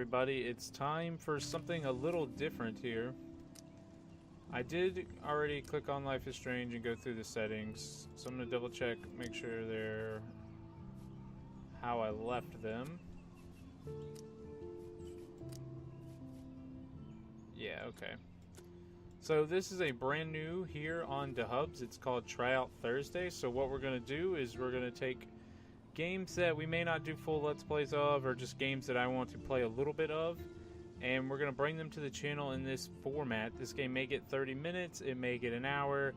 everybody. It's time for something a little different here. I did already click on Life is Strange and go through the settings, so I'm going to double check, make sure they're how I left them. Yeah, okay. So this is a brand new here on DaHubbz. It's called Tryout Thursday. So what we're going to do is we're going to take games that we may not do full Let's Plays of, or just games that I want to play a little bit of, and we're going to bring them to the channel in this format. This game may get 30 minutes, it may get an hour,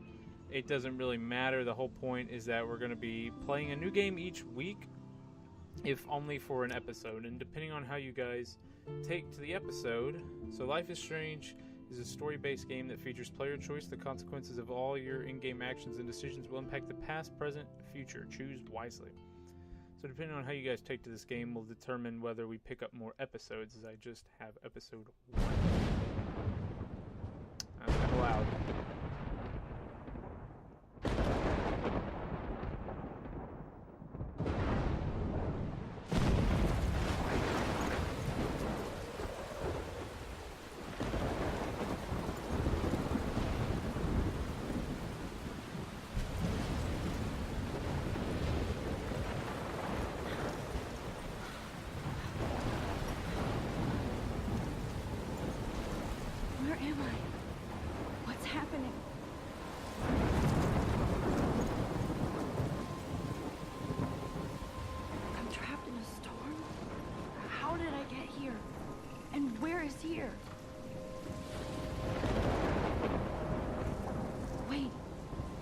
it doesn't really matter. The whole point is that we're going to be playing a new game each week, if only for an episode, and depending on how you guys take to the episode. So Life is Strange is a story-based game that features player choice. The consequences of all your in-game actions and decisions will impact the past, present, future. Choose wisely. So depending on how you guys take to this game will determine whether we pick up more episodes, as I just have episode 1. That's kind of loud. Here. Wait,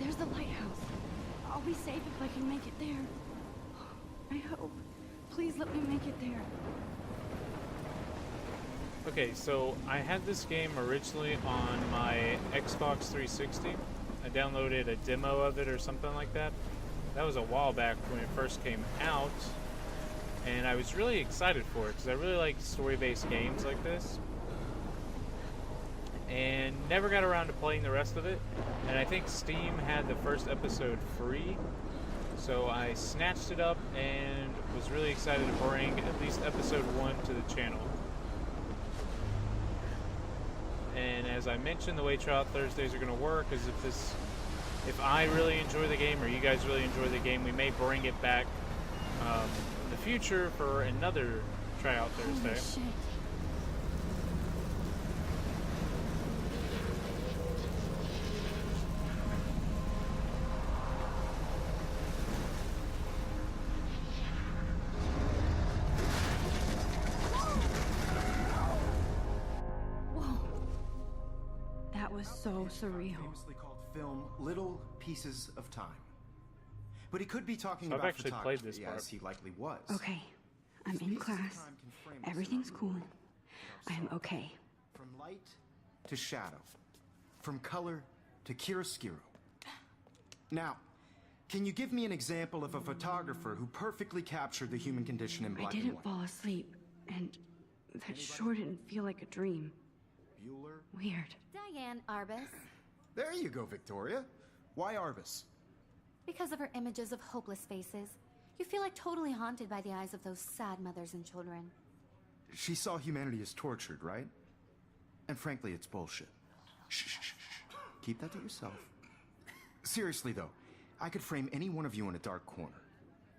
there's the lighthouse. I'll be safe if I can make it there. I hope. Please let me make it there. Okay, so I had this game originally on my Xbox 360. I downloaded a demo of it or something like that. That was a while back when it first came out, and I was really excited for it because I really like story-based games like this. And never got around to playing the rest of it, and I think Steam had the first episode free, so I snatched it up and was really excited to bring at least episode 1 to the channel. And as I mentioned, the way Tryout Thursdays are going to work is if I really enjoy the game or you guys really enjoy the game, we may bring it back in the future for another Tryout Thursday. Holy shit. So surreal. Famously called film Little Pieces of Time. But he could be talking I've about actually photography, played this part. as he likely was. Okay, I'm in class. Everything's cool. I am okay. From light to shadow. From color to chiaroscuro. Now, can you give me an example of a photographer who perfectly captured the human condition in black and white? I didn't white? fall asleep, and that sure didn't feel like a dream. Bueller? Weird. Diane Arbus. There you go, Victoria. Why Arbus? Because of her images of hopeless faces. You feel like totally haunted by the eyes of those sad mothers and children. She saw humanity as tortured, right? And frankly, it's bullshit. Shh, shh, shh, shh. Keep that to yourself. Seriously, though, I could frame any one of you in a dark corner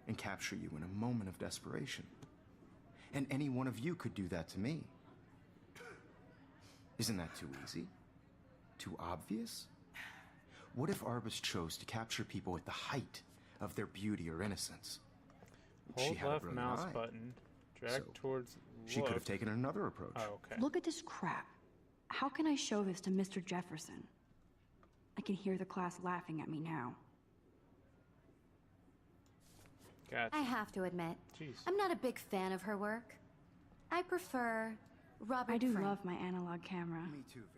and capture you in a moment of desperation. And any one of you could do that to me. Isn't that too easy? Too obvious? What if Arbus chose to capture people at the height of their beauty or innocence? Hold left mouse button, drag towards She could have taken another approach. Oh, okay. Look at this crap. How can I show this to Mr. Jefferson? I can hear the class laughing at me now. Gotcha. I have to admit, Jeez. I'm not a big fan of her work. I prefer Robert I do Frank. love my analog camera. Me too, Victoria.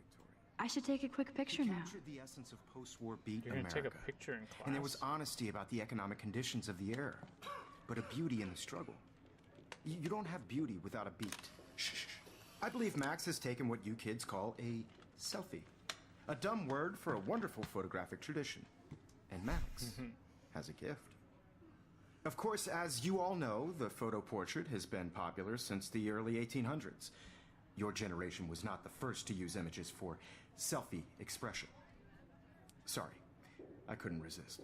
I should take a quick picture He now. captured the essence of post-war beat You're gonna America. take a picture in class. And there was honesty about the economic conditions of the era, but a beauty in the struggle. You don't have beauty without a beat. Shh, shh, shh. I believe Max has taken what you kids call a selfie. A dumb word for a wonderful photographic tradition. And Max has a gift. Of course, as you all know, the photo portrait has been popular since the early 1800s. Your generation was not the first to use images for selfie expression. Sorry, I couldn't resist.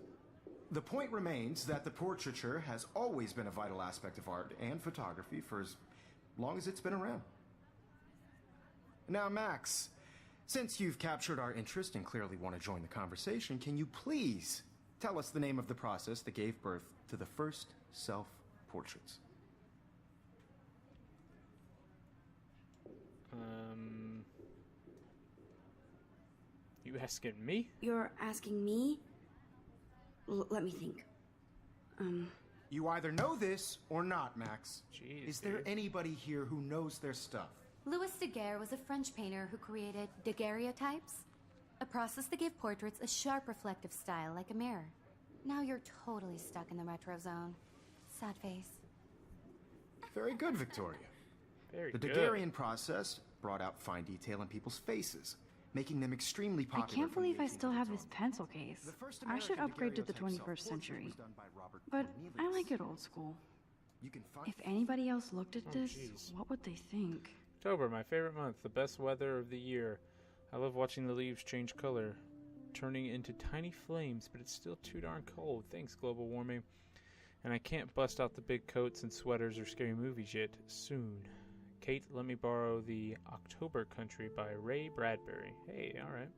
The point remains that the portraiture has always been a vital aspect of art and photography for as long as it's been around. Now, Max, since you've captured our interest and clearly want to join the conversation, can you please tell us the name of the process that gave birth to the first self-portraits? You asking me? You're asking me? Let me think. You either know this or not, Max. Jeez, Is there dude. anybody here who knows their stuff? Louis Daguerre was a French painter who created daguerreotypes, a process that gave portraits a sharp reflective style like a mirror. Now you're totally stuck in the retro zone. Sad face. Very good, Victoria. Very The good. Daguerrean process brought out fine detail in people's faces, making them extremely I popular. can't from the believe I still have 1800s this on. pencil case. The first I should American upgrade to the daguerreotype 21st self-portrait century. was done by Robert But I Cornelius. like it old school. You can find If anybody else looked at Oh, this, jeez. what would they think? October, my favorite month, the best weather of the year. I love watching the leaves change color, turning into tiny flames, but it's still too darn cold. Thanks, global warming. And I can't bust out the big coats and sweaters or scary movies yet. Soon. Kate, let me borrow the October Country by Ray Bradbury. Hey, alright.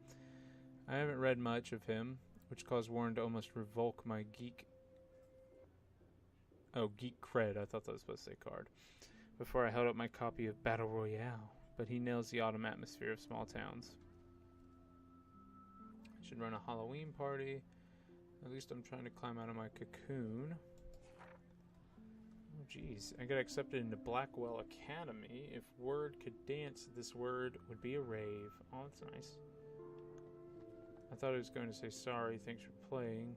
I haven't read much of him, which caused Warren to almost revoke my geek cred. I thought that was supposed to say card. Before I held up my copy of Battle Royale, but he nails the autumn atmosphere of small towns. I should run a Halloween party. At least I'm trying to climb out of my cocoon. Oh jeez, I got accepted into Blackwell Academy. If word could dance, this word would be a rave. Oh, that's nice. I thought I was going to say sorry, thanks for playing.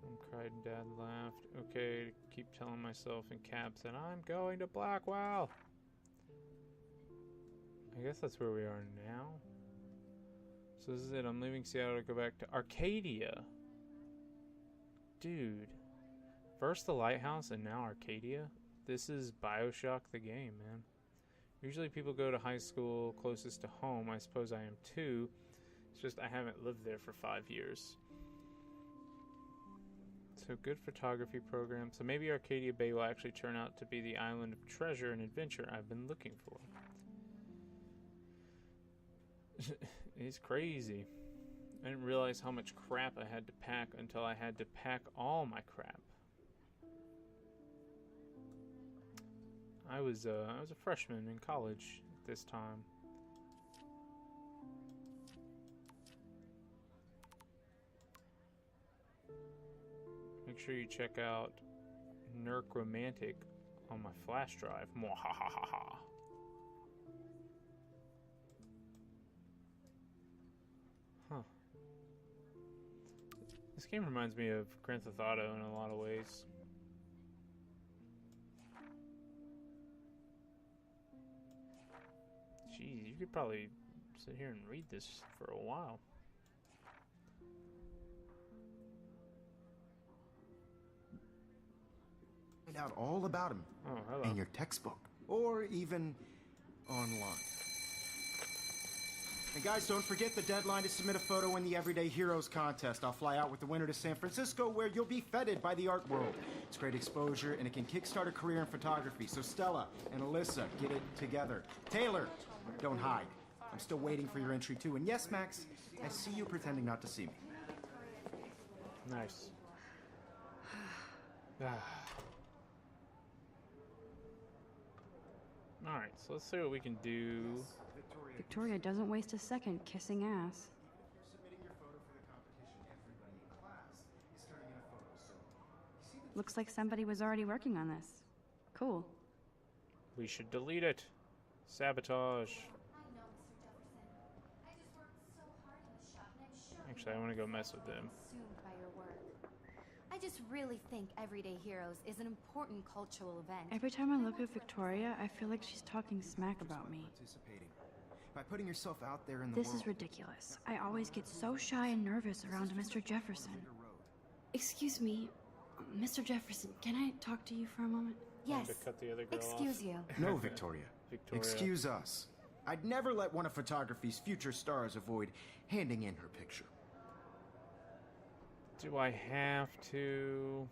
Mom cried and Dad laughed. Okay, keep telling myself in caps that I'm going to Blackwell. I guess that's where we are now. So this is it. I'm leaving Seattle to go back to Arcadia. Dude. First the Lighthouse and now Arcadia? This is BioShock the game, man. Usually people go to high school closest to home. I suppose I am too. It's just I haven't lived there for 5 years. So good photography program. So maybe Arcadia Bay will actually turn out to be the island of treasure and adventure I've been looking for. It's crazy. I didn't realize how much crap I had to pack until I had to pack all my crap. I was a freshman in college at this time. Make sure you check out Nerk Romantic on my flash drive. Mwahahaha. Huh. This game reminds me of Grand Theft Auto in a lot of ways. Jeez, you could probably sit here and read this for a while. Find out all about him Oh, hello. in your textbook or even online. And guys, don't forget the deadline to submit a photo in the Everyday Heroes contest. I'll fly out with the winner to San Francisco, where you'll be feted by the art world. It's great exposure, and it can kickstart a career in photography. So Stella and Alyssa, get it together. Taylor, don't hide. I'm still waiting for your entry too. And yes, Max, I see you pretending not to see me. Nice. Ah. Alright, so let's see what we can do. Victoria doesn't waste a second kissing ass. Submitting your photo for the competition, everybody in class is turning in a photo. So, you see the Looks like somebody was already working on this. Cool. We should delete it. Sabotage. I know, Mr. Jefferson. I just worked so hard in the shop, and I'm sure Actually, I want to go mess with them. consumed by your work. I just really think Everyday Heroes is an important cultural event. Every time I look at Victoria, I feel like she's talking smack about me. participating by putting yourself out there in the This world. is ridiculous. I always get so shy and nervous around Mr. Jefferson. Excuse me. Mr. Jefferson, can I talk to you for a moment? Yes. To cut the other girl Excuse off. you. No, Victoria. Victoria. Excuse us. I'd never let one of photography's future stars avoid handing in her picture. Do I have to?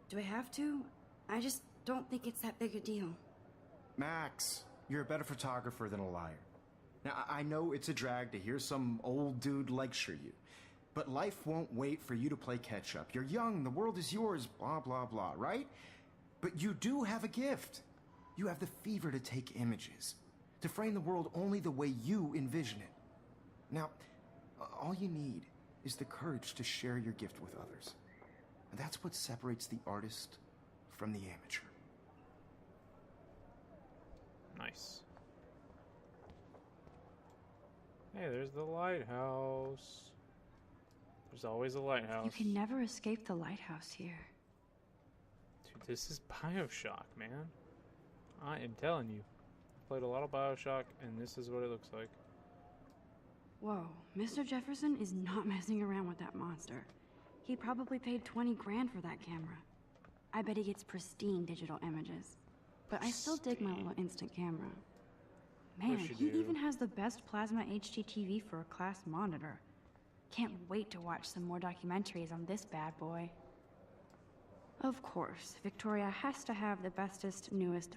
Do I have to? I just don't think it's that big a deal. Max, you're a better photographer than a liar. Now, I know it's a drag to hear some old dude lecture you, but life won't wait for you to play catch up. You're young, the world is yours, blah, blah, blah, right? But you do have a gift. You have the fever to take images, to frame the world only the way you envision it. Now, all you need is the courage to share your gift with others. And that's what separates the artist from the amateur. Nice. Hey, there's the lighthouse. There's always a lighthouse. You can never escape the lighthouse here. Dude, this is BioShock, man. I am telling you. I've played a lot of BioShock, and this is what it looks like. Whoa, Mr. Jefferson is not messing around with that monster. He probably paid 20 grand for that camera. I bet he gets pristine digital images. But I still dig my little instant camera. Man, Course you he do. even has the best plasma HDTV for a class monitor. Can't wait to watch some more documentaries on this bad boy. Of course, Victoria has to have the bestest, newest,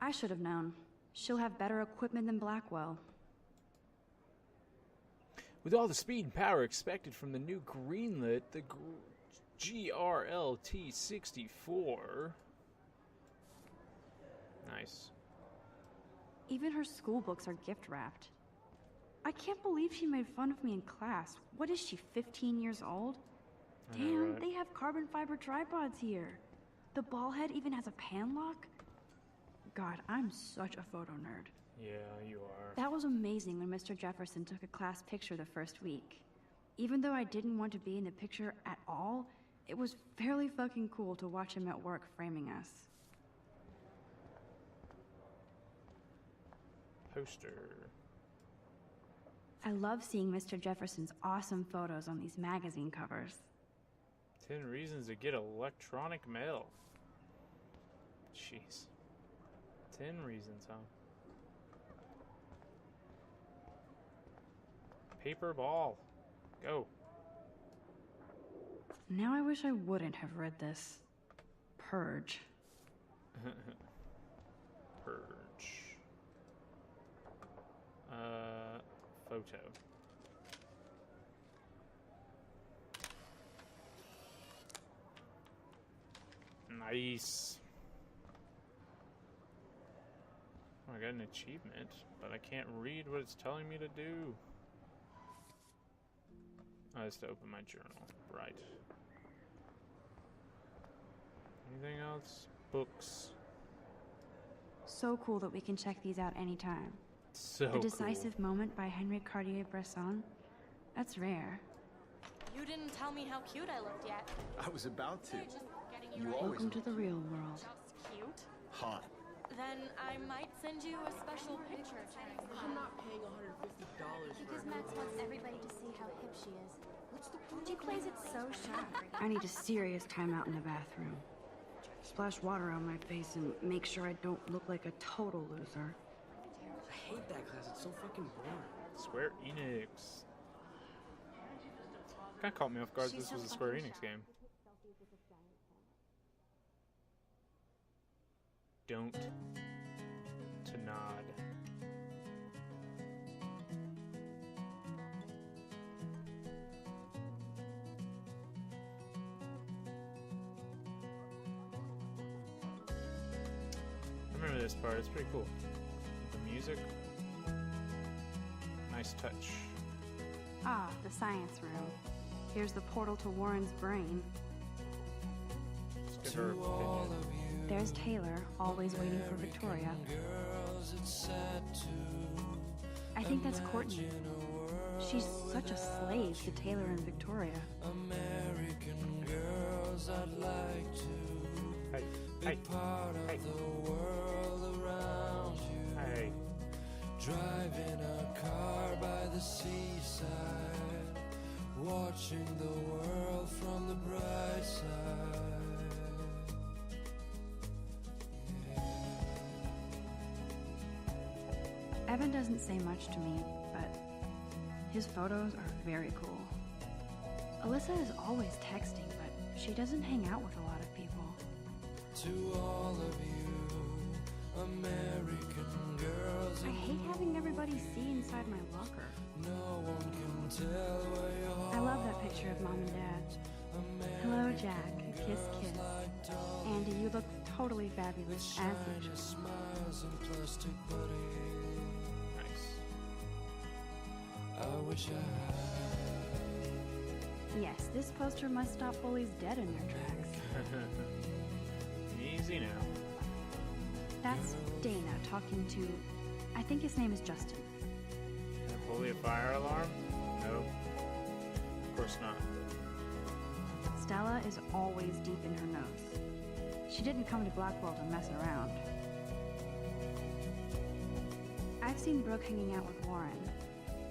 I should have known. She'll have better equipment than Blackwell. With all the speed and power expected from the new greenlit, the GRLT-64. Nice. Even her school books are gift wrapped. I can't believe she made fun of me in class. What is she, 15 years old? I know, Damn, right? they have carbon fiber tripods here. The ball head even has a pan lock. God, I'm such a photo nerd. Yeah, you are. That was amazing when Mr. Jefferson took a class picture the first week. Even though I didn't want to be in the picture at all, it was fairly fucking cool to watch him at work framing us. Poster. I love seeing Mr. Jefferson's awesome photos on these magazine covers. 10 reasons to get electronic mail. Jeez. 10 reasons, huh? Paper ball. Go. Now I wish I wouldn't have read this. Purge. Purge. Photo. Nice. Oh, I got an achievement, but I can't read what it's telling me to do. Oh, it's to open my journal. Right. Anything else? Books. So cool that we can check these out anytime. So The Decisive Moment by Henry Cartier-Bresson. That's rare. You didn't tell me how cute I looked yet. I was about to. Just getting You you right. always Welcome to the real world. Just cute. hot. Then I might send you a special picture. I'm not paying $150 for Because her. Max wants everybody to see how hip she is. She plays it so sharp. I need a serious timeout in the bathroom. Splash water on my face and make sure I don't look like a total loser. I hate that class. It's so fucking boring. Square Enix. Kinda caught me off guard. This was a Square Enix game. Don't to nod. I remember this part. It's pretty cool. The music. Nice touch. Ah, the science room. Here's the portal to Warren's brain. Let's get her opinion. There's Taylor, always waiting for Victoria. I think that's Courtney. She's such a slave to Taylor and Victoria. Hey, hey, hey. Hey. Driving a car by the seaside, watching the world from the bright side. Evan doesn't say much to me, but his photos are very cool. Alyssa is always texting, but she doesn't hang out with a lot of people. To all of you, American girls. I hate having everybody see inside my locker. No one can tell where your I love that picture of Mom and Dad. Hello, Jack. Kiss, kiss. Andy, you look totally fabulous, as usual. smiles and plastic buddy. Nice. I wish I had. Yes, this poster must stop bullies dead in their tracks. Easy now. That's Dana talking to... I think his name is Justin. Can I bully a fire alarm? No. Of course not. Stella is always deep in her nose. She didn't come to Blackwell to mess around. I've seen Brooke hanging out with Warren.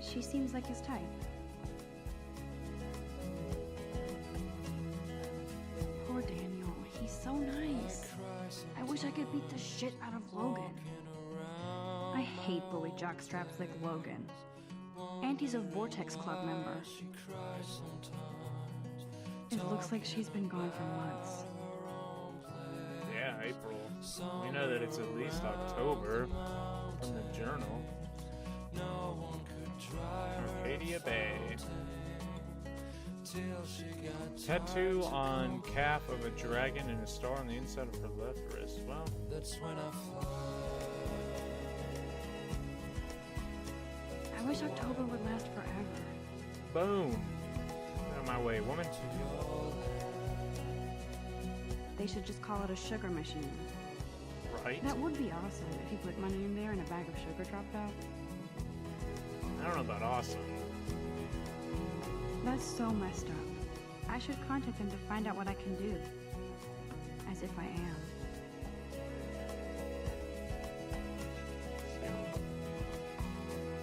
She seems like his type. Poor Daniel. He's so nice. I wish I could beat the shit out of Logan. I hate bully jockstraps like Logan. Auntie's a Vortex Club member. It looks like she's been gone for months. Yeah, April. We know that it's at least October from the journal. Arcadia Bay. Tattoo on calf of a dragon and a star on the inside of her left wrist. Well, That's when I fly. I wish October would last forever. boom. Get out of my way, woman. They should just call it a sugar machine. Right? That would be awesome if you put money in there and a bag of sugar dropped out. I don't know about awesome. That's so messed up. I should contact them to find out what I can do. As if I am.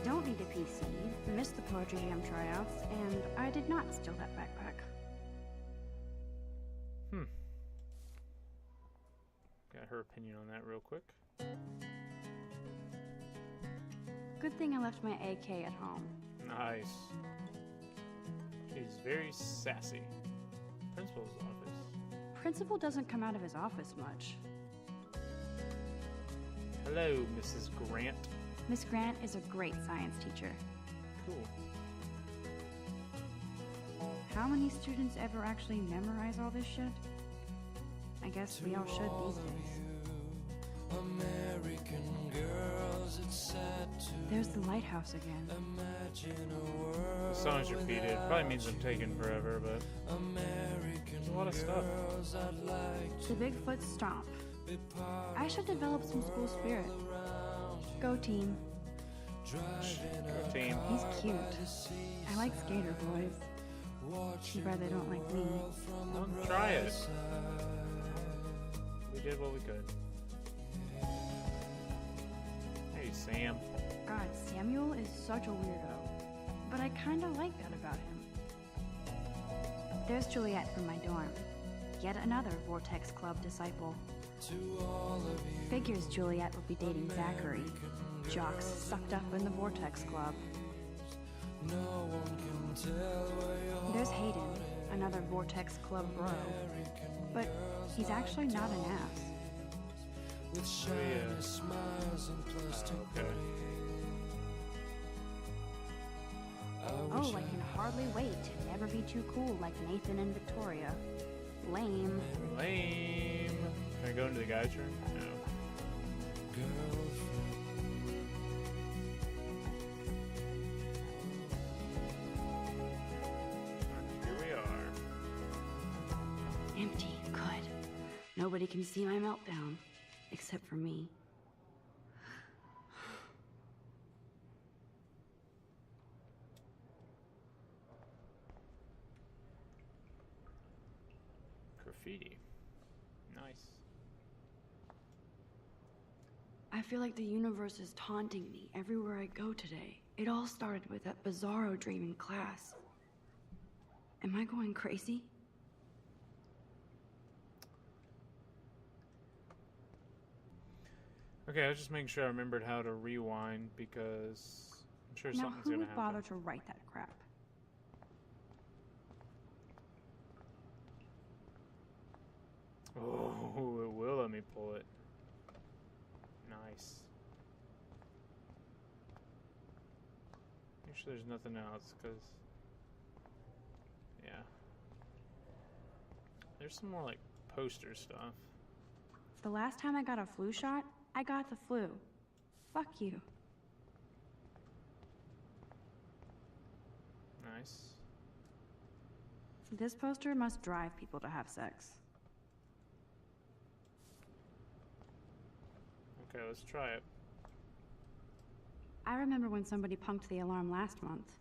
Don't need a PC, missed the Poetry Jam tryouts, and I did not steal that backpack. Got her opinion on that real quick. Good thing I left my AK at home. Nice. She's very sassy. Principal's office. Principal doesn't come out of his office much. Hello, Mrs. Grant. Miss Grant is a great science teacher. Cool. How many students ever actually memorize all this shit? I guess we all should these days. American girls, it's sad to There's the lighthouse again. imagine a world. The song's repeated. Probably means I'm taking forever, but American there's a lot of stuff. girls, I'd like The Bigfoot Stomp. to be part I should develop some school spirit. Go team. Go team. He's cute. I like skater boys. Too bad they don't like me. Well, try it. We did what we could. Hey, Sam. God, Samuel is such a weirdo. But I kinda like that about him. There's Juliet from my dorm. Yet another Vortex Club disciple. Figures Juliet would be dating Zachary. Jocks sucked up in the Vortex Club. There's Hayden, another Vortex Club bro. But he's actually not an ass. Oh, yeah. Okay. Oh, I can hardly wait to never be too cool like Nathan and Victoria. Lame. Lame. Can I go into the guy's room? No. Here we are. Empty. Good. Nobody can see my meltdown. Except for me. Graffiti. Nice. I feel like the universe is taunting me everywhere I go today. It all started with that bizarro dream in class. Am I going crazy? Okay, I was just making sure I remembered how to rewind because I'm sure Now, something's who gonna would happen. bother to write that crap? Oh, it will let me pull it. Nice. Make sure there's nothing else, because... Yeah. There's some more, like, poster stuff. The last time I got a flu shot, I got the flu. Fuck you. Nice. This poster must drive people to have sex. Okay, let's try it. I remember when somebody punked the alarm last month.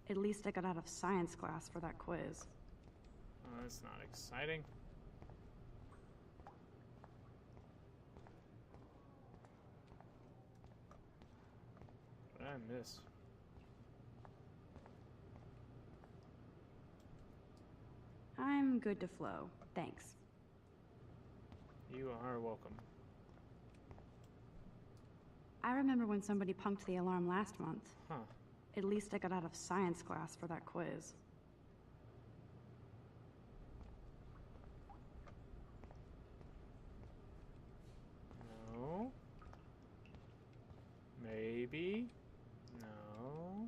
At least I got out of science class for that quiz. Oh, that's not exciting. What did I miss? I'm good to flow, thanks. You are welcome. I remember when somebody punked the alarm last month. Huh. At least I got out of science class for that quiz. No. Maybe. No.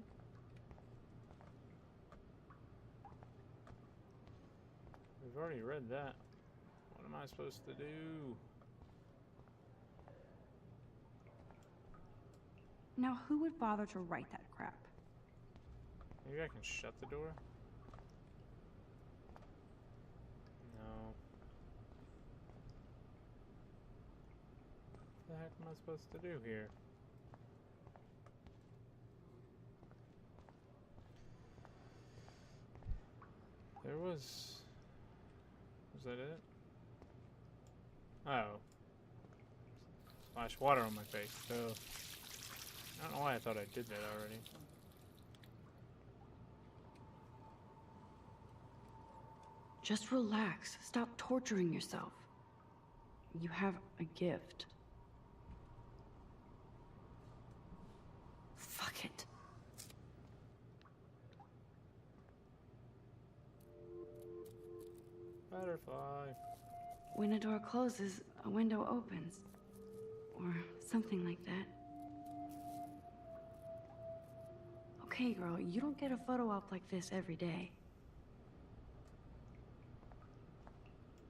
We've already read that. What am I supposed to do? Now, who would bother to write that crap? Maybe I can shut the door? No. What the heck am I supposed to do here? There was... Was that it? Oh. Splash water on my face, so... I don't know why I thought I did that already. Just relax. Stop torturing yourself. You have a gift. Fuck it. Butterfly. When a door closes, a window opens. Or something like that. Okay, girl, you don't get a photo op like this every day.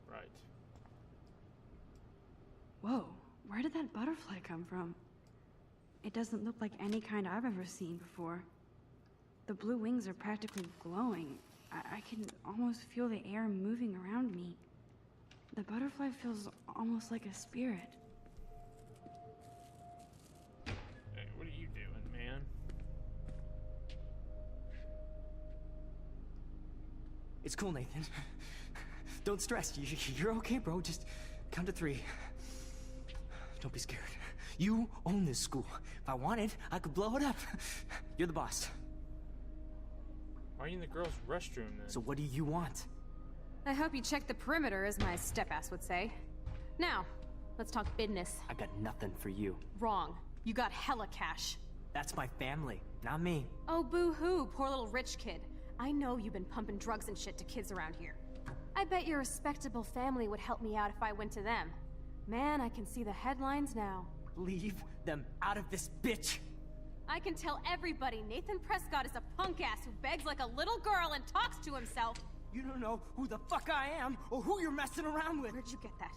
Right. Whoa, where did that butterfly come from? It doesn't look like any kind I've ever seen before. The blue wings are practically glowing. I can almost feel the air moving around me. The butterfly feels almost like a spirit. Hey, what are you doing, man? It's cool, Nathan. Don't stress. You're okay, bro. Just count to 3. Don't be scared. You own this school. If I wanted, I could blow it up. You're the boss. Why are you in the girls' restroom then? So what do you want? I hope you checked the perimeter, as my step-ass would say. Now, let's talk business. I got nothing for you. Wrong. You got hella cash. That's my family, not me. Oh, boo-hoo, poor little rich kid. I know you've been pumping drugs and shit to kids around here. I bet your respectable family would help me out if I went to them. Man, I can see the headlines now. Leave them out of this, bitch! I can tell everybody Nathan Prescott is a punk ass who begs like a little girl and talks to himself. You don't know who the fuck I am or who you're messing around with. Where'd you get that?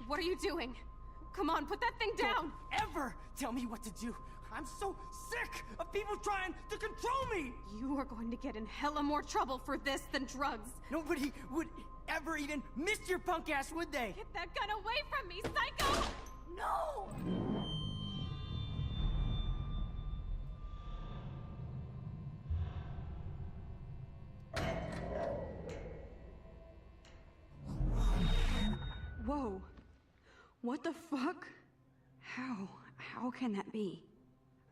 What are you doing? Come on, put that thing down! Don't ever tell me what to do. I'm so sick of people trying to control me! You are going to get in hella more trouble for this than drugs. Nobody would ever even miss your punk ass, would they? Get that gun away from me, psycho! No! Whoa. What the fuck? How can that be?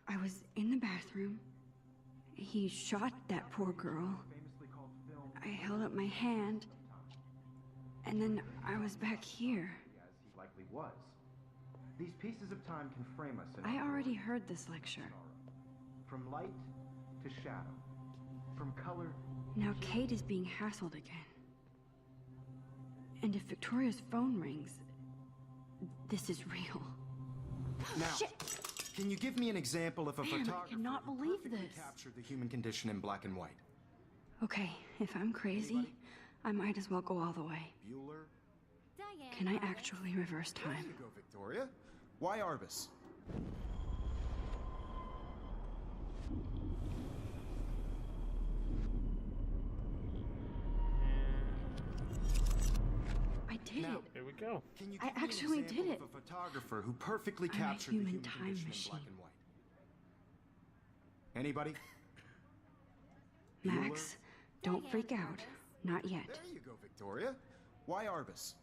I was in the bathroom. He shot that poor girl. I held up my hand. And then I was back here. As he likely was. These pieces of time can frame us in I our already glory heard this lecture. and sorrow. From light to shadow. From color Now Kate is being hassled again. And if Victoria's phone rings, this is real. Now, Shit! can you give me an example of a Man, I photographer cannot who believe perfectly this. captured the human condition in black and white? Okay, if I'm crazy, I might as well go all the way. Bueller? Diane. Can I Arbus. actually reverse There time? you go, Victoria. Why Arbus? I did Now, it. Here we go. Can you I give me an actually example did it. of a photographer who perfectly I'm a captured the human human time condition in machine. black and white? Anybody? Max, don't Diane freak out. Arbus. Not yet. There you go, Victoria. Why Arbus?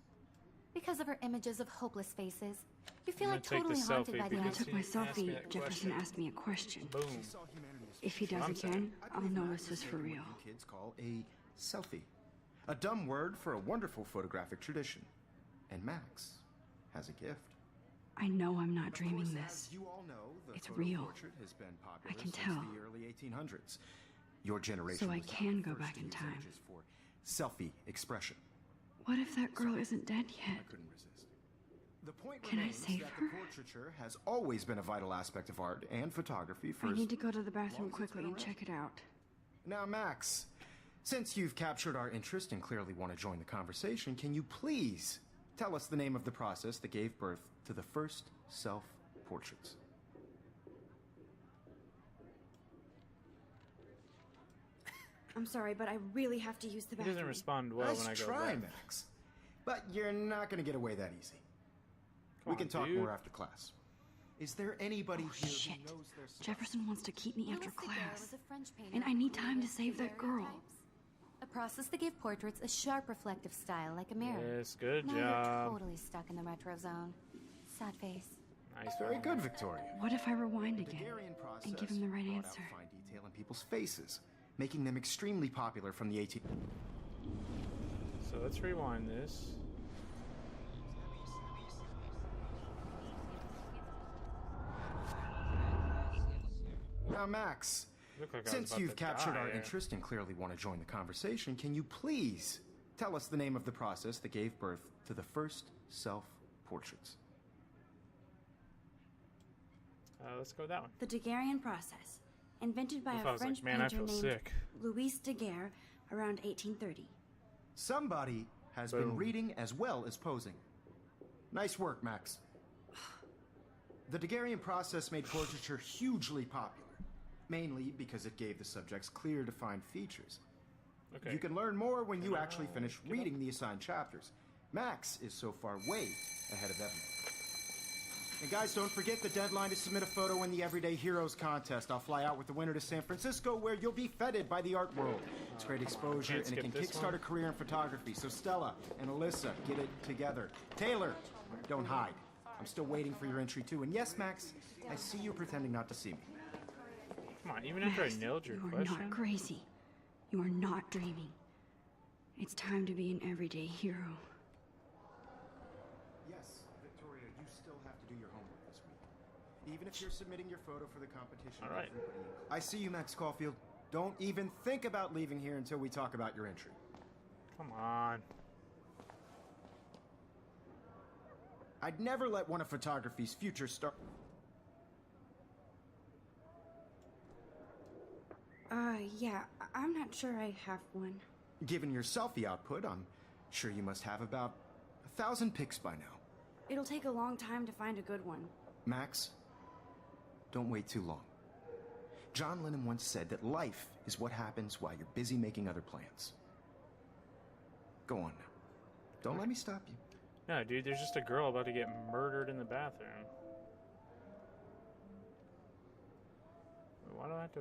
Because of her images of hopeless faces. You feel I'm like gonna take totally the haunted selfie by the When I because idea. took my he asked me selfie, that Jefferson question. asked me a question. Boom. She saw humanity as If he does I'm saying. again, I I'll believe know Max this is for making real. what you kids call a selfie. A dumb word for a wonderful photographic tradition. And Max has a gift. I know I'm not Of dreaming course, this. As you all know, the It's photo real. portrait has been popular can since tell. the early 1800s. Your generation So I was not can the go first back to in use time. images for selfie expression. What if that girl isn't dead I yet? couldn't resist. The point Can I remains save that her? the portraiture has always been a vital aspect of art and photography for I as need to go to the bathroom long as it's quickly been and around. check it out. Now, Max, since you've captured our interest and clearly want to join the conversation, can you please tell us the name of the process that gave birth to the first self-portraits? I'm sorry, but I really have to use the He bathroom. doesn't respond well Nice when I go try, left. Max. But you're not going to get away that easy. Come We can on, talk dude. more after class. Is there anybody Oh, here shit. who knows their stuff? Jefferson wants to keep me after Louis Daguerre class. was a French painter And I who need time to created save that girl. daguerreotypes, a process that gave portraits a sharp reflective style like a mirror. Yes, good Now you're job. totally stuck in the retro zone. Sad face. Nice. Very one. good, Victoria. What if I rewind The again Daguerrean process and give him the right brought out answer? fine detail in people's faces, making them extremely popular from the 18... So let's rewind this. Now, Max, Looked like I was since about you've to captured die our there. interest and clearly want to join the conversation, can you please tell us the name of the process that gave birth to the first self-portraits? Let's go with that one. The Daguerrean process, invented by If I a was French like, man, I painter feel named sick. Louis Daguerre around 1830. Somebody has Boom. been reading as well as posing. Nice work, Max. The Daguerrean process made portraiture hugely popular, mainly because it gave the subjects clear, defined features. Okay. You can learn more when you I actually finish get reading the assigned chapters. Max is so far way ahead of everyone. And guys, don't forget the deadline to submit a photo in the Everyday Heroes contest. I'll fly out with the winner to San Francisco, where you'll be feted by the art world. It's great exposure, Can't and it can skip this kickstart one. a career in photography. So Stella and Alyssa, get it together. Taylor, don't hide. I'm still waiting for your entry too. And yes, Max, I see you pretending not to see me. Come on, even after I Max, nailed your you are question. not crazy. You are not dreaming. It's time to be an everyday hero. Yes, Victoria, you still have to do your homework this week. Even if you're submitting your photo for the competition. All right. I see you, Max Caulfield. Don't even think about leaving here until we talk about your entry. Come on. I'd never let one of photography's future stars. Yeah, I'm not sure I have one. Given your selfie output, I'm sure you must have about 1,000 pics by now. It'll take a long time to find a good one. Max, don't wait too long. John Lennon once said that life is what happens while you're busy making other plans. Go on now. Don't let me stop you. No, dude, there's just a girl about to get murdered in the bathroom. Why do I have to...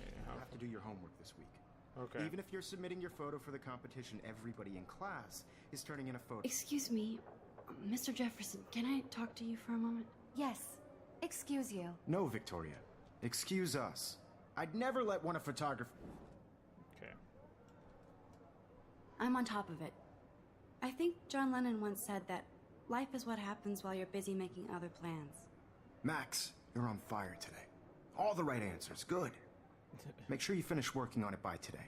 You have to do your homework this week. Okay. Even if you're submitting your photo for the competition, everybody in class is turning in a photo. Excuse me, Mr. Jefferson, can I talk to you for a moment? Yes. Excuse you. No, Victoria. Excuse us. I'd never let one of photography... Okay. I'm on top of it. I think John Lennon once said that life is what happens while you're busy making other plans. Max, you're on fire today. All the right answers. Good. Make sure you finish working on it by today.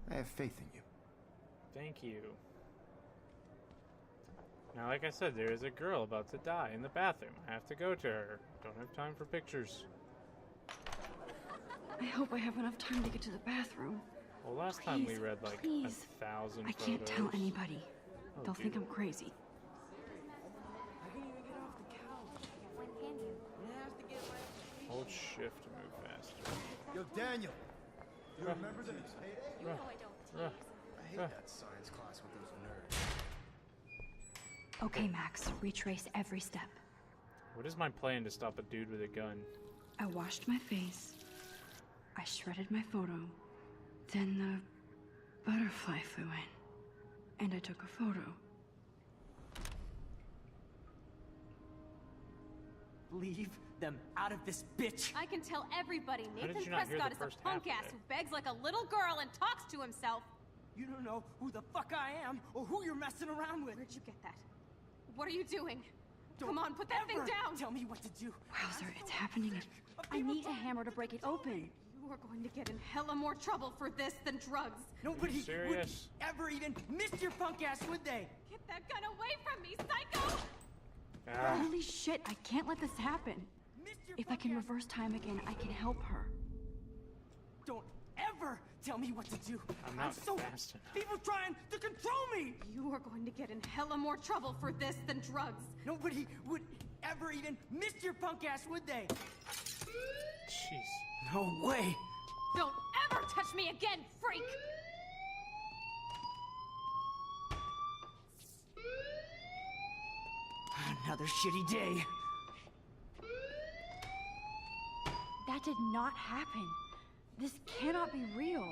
I have faith in you. Thank you. Now, like I said, there is a girl about to die in the bathroom. I have to go to her. Don't have time for pictures. I hope I have enough time to get to the bathroom. Well, last time we read like 1,000 I can't tell anybody. Oh, They'll think dear. I'm crazy. Hold shift to move faster. Yo, Daniel. You remember that it's payday? You know I don't tease. I hate that science class with those nerds. Okay, Max, retrace every step. What is my plan to stop a dude with a gun? I washed my face. I shredded my photo. Then the butterfly flew in. And I took a photo. Leave them out of this bitch. I can tell everybody How did Nathan you not hear the Prescott is first a punk half of ass it? who begs like a little girl and talks to himself. You don't know who the fuck I am or who you're messing around with. Where'd you get that? What are you doing? Don't Come on, put that thing ever down! Tell me what to do. Wowzer, it's happening. I need a hammer to break it open. You are going to get in hella more trouble for this than drugs. Nobody would serious? ever even miss your punk ass, would they? Get that gun away from me, psycho! Ah, Holy shit, I can't let this happen. Miss your If I punk can ass. reverse time again, I can help her. Don't ever tell me what to do. I'm not so fast enough. people trying to control me. You are going to get in hella more trouble for this than drugs. Nobody would ever even miss your punk ass, would they? jeez. No way. Don't ever touch me again, freak! Another shitty day. That did not happen. This cannot be real.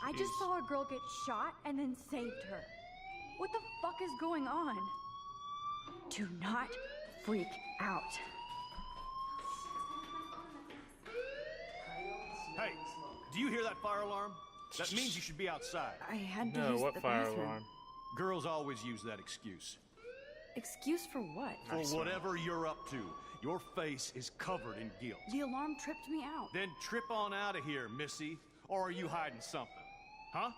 I just Jeez. saw a girl get shot and then saved her. What the fuck is going on? Do not freak out. Hey, do you hear that fire alarm? That means you should be outside. I had to No, use what the fire bathroom. alarm? Girls always use that excuse. Excuse for what? For Nice one. whatever you're up to, your face is covered in guilt. The alarm tripped me out. Then trip on out of here, Missy. Or are you hiding something? Huh?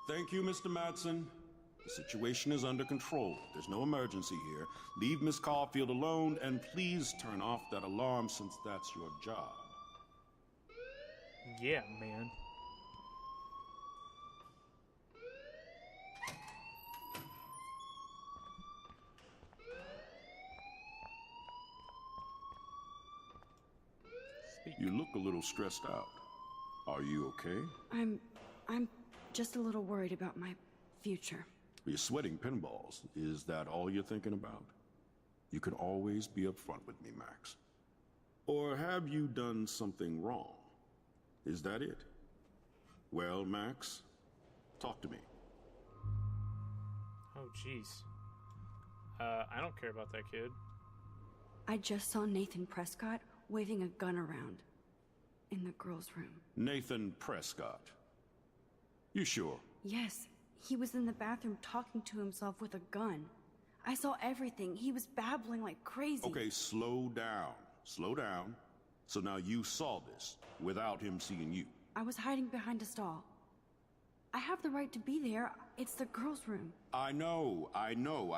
Thank you, Mr. Madsen. The situation is under control. There's no emergency here. Leave Miss Caulfield alone, and please turn off that alarm since that's your job. Yeah, man. Speak. You look a little stressed out. Are you okay? I'm just a little worried about my future. You're sweating pinballs. Is that all you're thinking about? You can always be upfront with me, Max. Or have you done something wrong? Is that it? Well, Max, talk to me. Oh, jeez. I don't care about that kid. I just saw Nathan Prescott waving a gun around in the girls' room. Nathan Prescott. You sure? Yes, he was in the bathroom talking to himself with a gun. I saw everything. He was babbling like crazy. Okay, slow down. Slow down. So now you saw this without him seeing you. I was hiding behind a stall. I have the right to be there. It's the girls' room. I know. I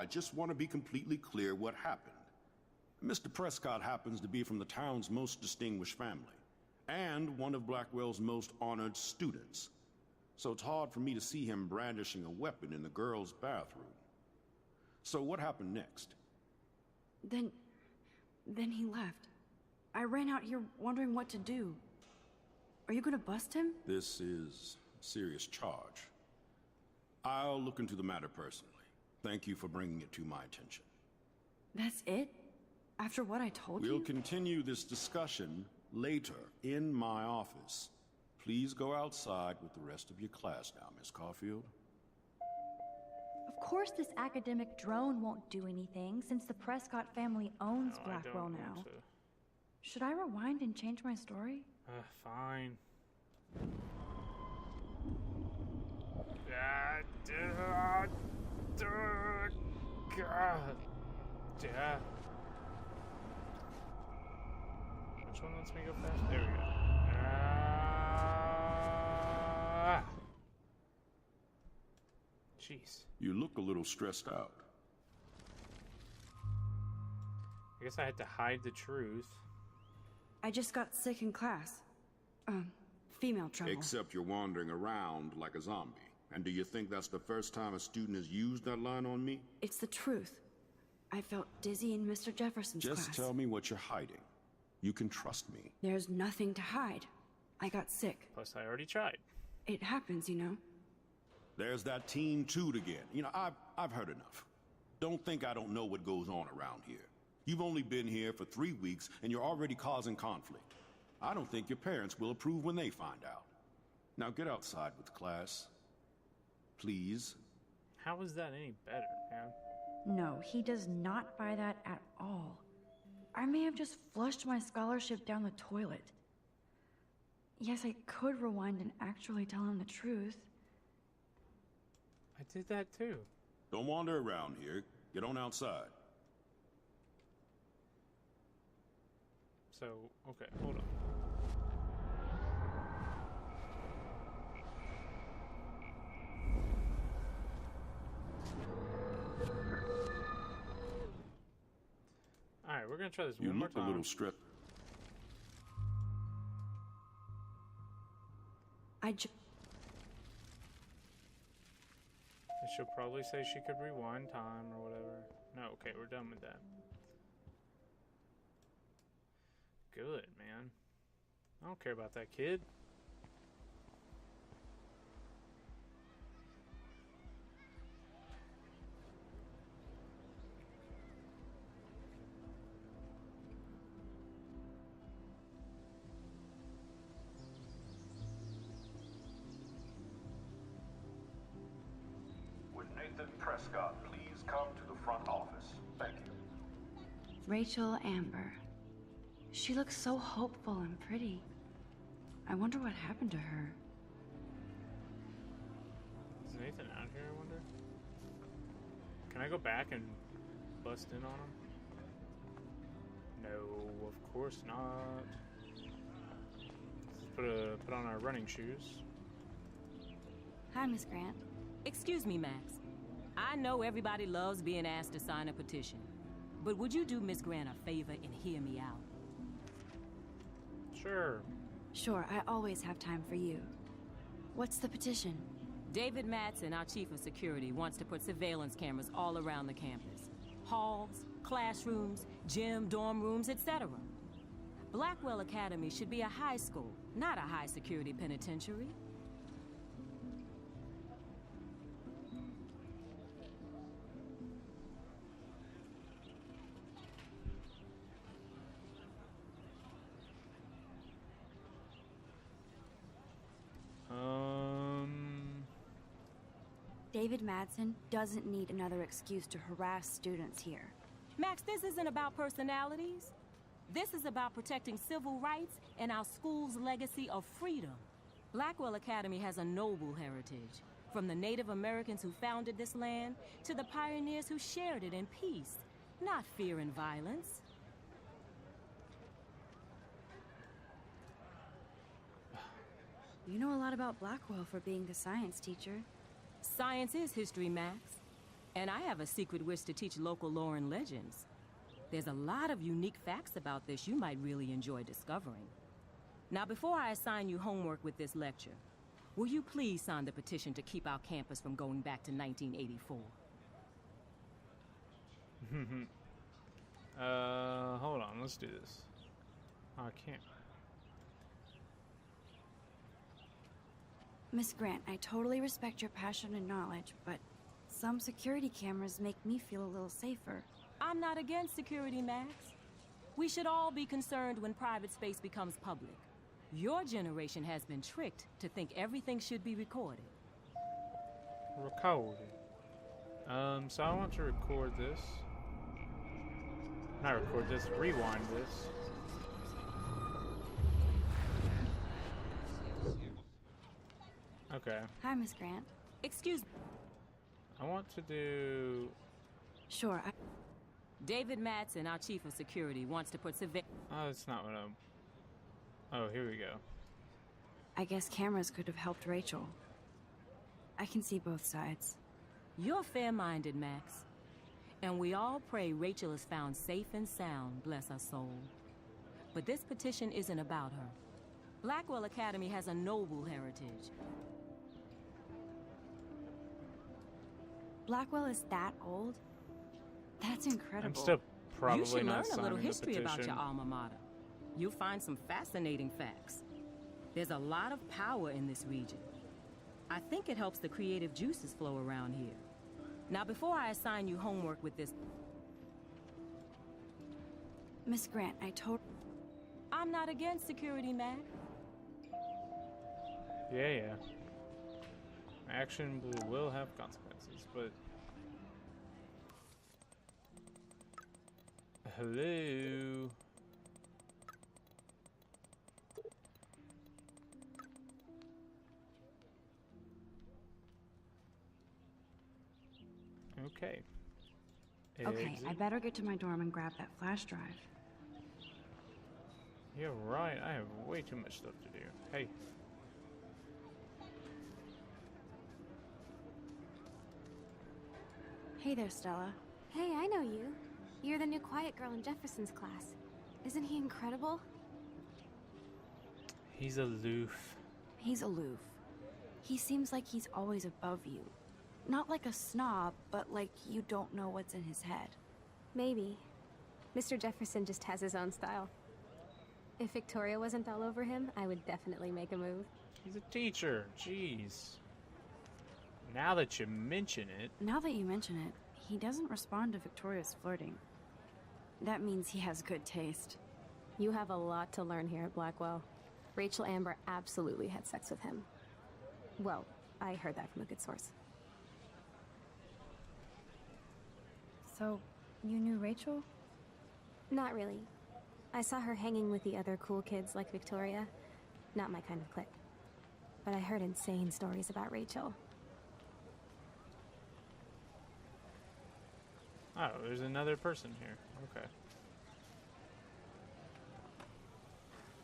just want to be completely clear what happened. Mr. Prescott happens to be from the town's most distinguished family, and one of Blackwell's most honored students. So it's hard for me to see him brandishing a weapon in the girls' bathroom. So what happened next? Then he left. I ran out here wondering what to do. Are you gonna bust him? This is a serious charge. I'll look into the matter personally. Thank you for bringing it to my attention. That's it? After what I told We'll you? continue this discussion later in my office. Please go outside with the rest of your class now, Miss Caulfield. Of course this academic drone won't do anything, since the Prescott family owns No, I don't Blackwell want now. to. Should I rewind and change my story? Fine. Which one lets me go fast? There we go. Jeez. You look a little stressed out. I guess I had to hide the truth. I just got sick in class. Female trouble. Except you're wandering around like a zombie. And do you think that's the first time a student has used that line on me? It's the truth. I felt dizzy in Mr. Jefferson's class. Just tell me what you're hiding. You can trust me. There's nothing to hide. I got sick. Plus, I already tried. It happens, you know. There's that teen toot again. You know, I've heard enough. Don't think I don't know what goes on around here. You've only been here for 3 weeks, and you're already causing conflict. I don't think your parents will approve when they find out. Now get outside with class. Please. How is that any better, man? No, he does not buy that at all. I may have just flushed my scholarship down the toilet. Yes, I could rewind and actually tell him the truth. I did that too. Don't wander around here. Get on outside. So, okay, hold on. Alright, we're gonna try this one more time. You look a little stripped. She'll probably say she could rewind time or whatever. No, okay, we're done with that. Good, man. I don't care about that kid. Would Nathan Prescott please come to the front office? Thank you. Rachel Amber. She looks so hopeful and pretty. I wonder what happened to her. Is Nathan out here, I wonder? Can I go back and bust in on him? No, of course not. Let's put on our running shoes. Hi, Miss Grant. Excuse me, Max. I know everybody loves being asked to sign a petition, but would you do Miss Grant a favor and hear me out? Sure. Sure, I always have time for you. What's the petition? David Matson, our chief of security, wants to put surveillance cameras all around the campus. Halls, classrooms, gym, dorm rooms, etc. Blackwell Academy should be a high school, not a high-security penitentiary. David Madsen doesn't need another excuse to harass students here. Max, this isn't about personalities. This is about protecting civil rights and our school's legacy of freedom. Blackwell Academy has a noble heritage, from the Native Americans who founded this land to the pioneers who shared it in peace, not fear and violence. You know a lot about Blackwell for being the science teacher. Science is history, Max. And I have a secret wish to teach local lore and legends. There's a lot of unique facts about this you might really enjoy discovering. Now, before I assign you homework with this lecture, will you please sign the petition to keep our campus from going back to 1984? Hold on, let's do this. I can't. Miss Grant, I totally respect your passion and knowledge, but some security cameras make me feel a little safer. I'm not against security, Max. We should all be concerned when private space becomes public. Your generation has been tricked to think everything should be recorded. Recorded. So I want to record this. Not record this, rewind this. Okay. Hi, Miss Grant. Excuse me. I want to do... Sure, David Madsen, our chief of security, wants to put Oh, that's not what I'm... Oh, here we go. I guess cameras could have helped Rachel. I can see both sides. You're fair-minded, Max. And we all pray Rachel is found safe and sound, bless her soul. But this petition isn't about her. Blackwell Academy has a noble heritage. Blackwell is that old? That's incredible. I'm still probably You should not learn a signing little the history about petition. your alma mater. You'll find some fascinating facts. There's a lot of power in this region. I think it helps the creative juices flow around here. Now, before I assign you homework with this... Miss Grant, I'm not against security, Mac. Yeah. Action will have consequences, but... Hello? Okay. Okay, Exit. I better get to my dorm and grab that flash drive. You're right, I have way too much stuff to do. Hey. Hey there, Stella. Hey, I know you. You're the new quiet girl in Jefferson's class. Isn't he incredible? He's aloof. He's aloof. He seems like he's always above you. Not like a snob, but like you don't know what's in his head. Maybe. Mr. Jefferson just has his own style. If Victoria wasn't all over him, I would definitely make a move. He's a teacher. Jeez. Now that you mention it... Now that you mention it, he doesn't respond to Victoria's flirting. That means he has good taste. You have a lot to learn here at Blackwell. Rachel Amber absolutely had sex with him. Well, I heard that from a good source. So, you knew Rachel? Not really. I saw her hanging with the other cool kids like Victoria. Not my kind of clique. But I heard insane stories about Rachel. Oh, there's another person here. Okay.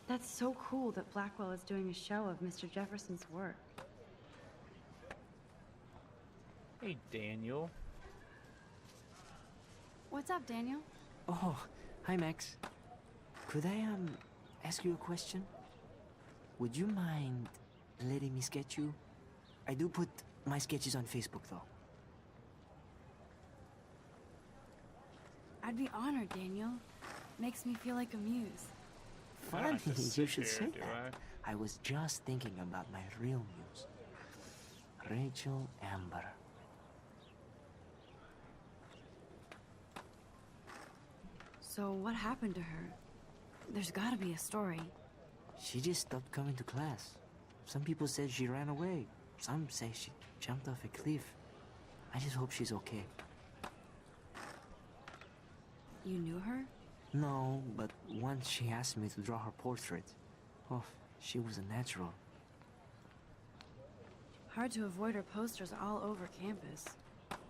That's so cool that Blackwell is doing a show of Mr. Jefferson's work. Hey, Daniel. What's up, Daniel? Oh, hi, Max. Could I, ask you a question? Would you mind letting me sketch you? I do put my sketches on Facebook, though. I'd be honored, Daniel. Makes me feel like a muse. I don't have to Funny, sit you should here, say do that. I was just thinking about my real muse. Rachel Amber. So what happened to her? There's gotta be a story. She just stopped coming to class. Some people said she ran away. Some say she jumped off a cliff. I just hope she's okay. You knew her? No, but once she asked me to draw her portrait. Oh, she was a natural. Hard to avoid her posters all over campus.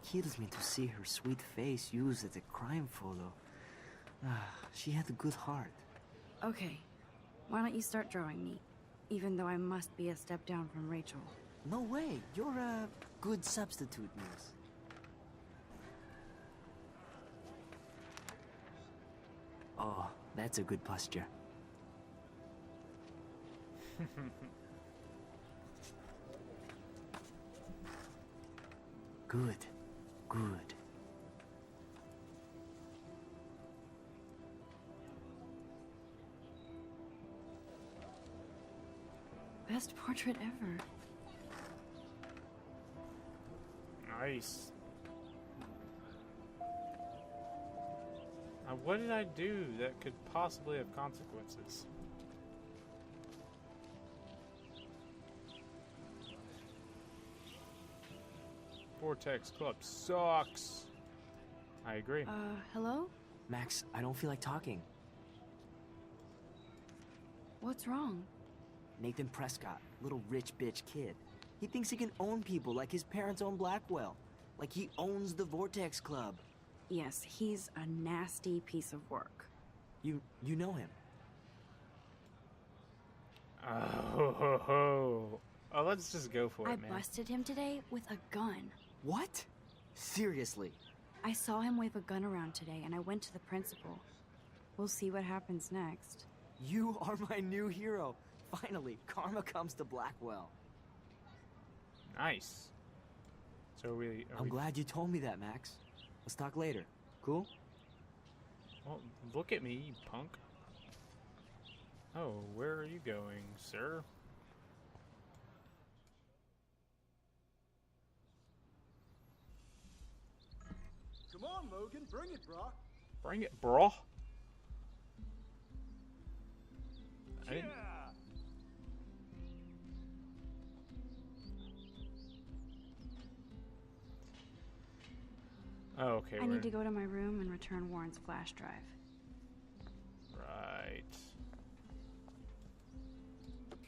Kills me to see her sweet face used as a crime photo. She had a good heart. Okay, why don't you start drawing me? Even though I must be a step down from Rachel. No way, you're a good substitute, Miss. Oh, that's a good posture. Good, good. Best portrait ever. Nice. Now, what did I do that could possibly have consequences? Vortex Club sucks. I agree. Hello? Max, I don't feel like talking. What's wrong? Nathan Prescott, little rich bitch kid. He thinks he can own people like his parents own Blackwell. Like he owns the Vortex Club. Yes, he's a nasty piece of work. You know him. Oh, let's just go for I it, man. busted him today with a gun. What? Seriously? I saw him wave a gun around today, and I went to the principal. We'll see what happens next. You are my new hero. Finally, karma comes to Blackwell. Nice. So I'm glad you told me that, Max. Let's talk later. Cool? Well, look at me, you punk. Oh, where are you going, sir? Come on, Logan, bring it, brah. Bring it, bro. I didn't... Oh, okay. I need to go to my room and return Warren's flash drive. Right.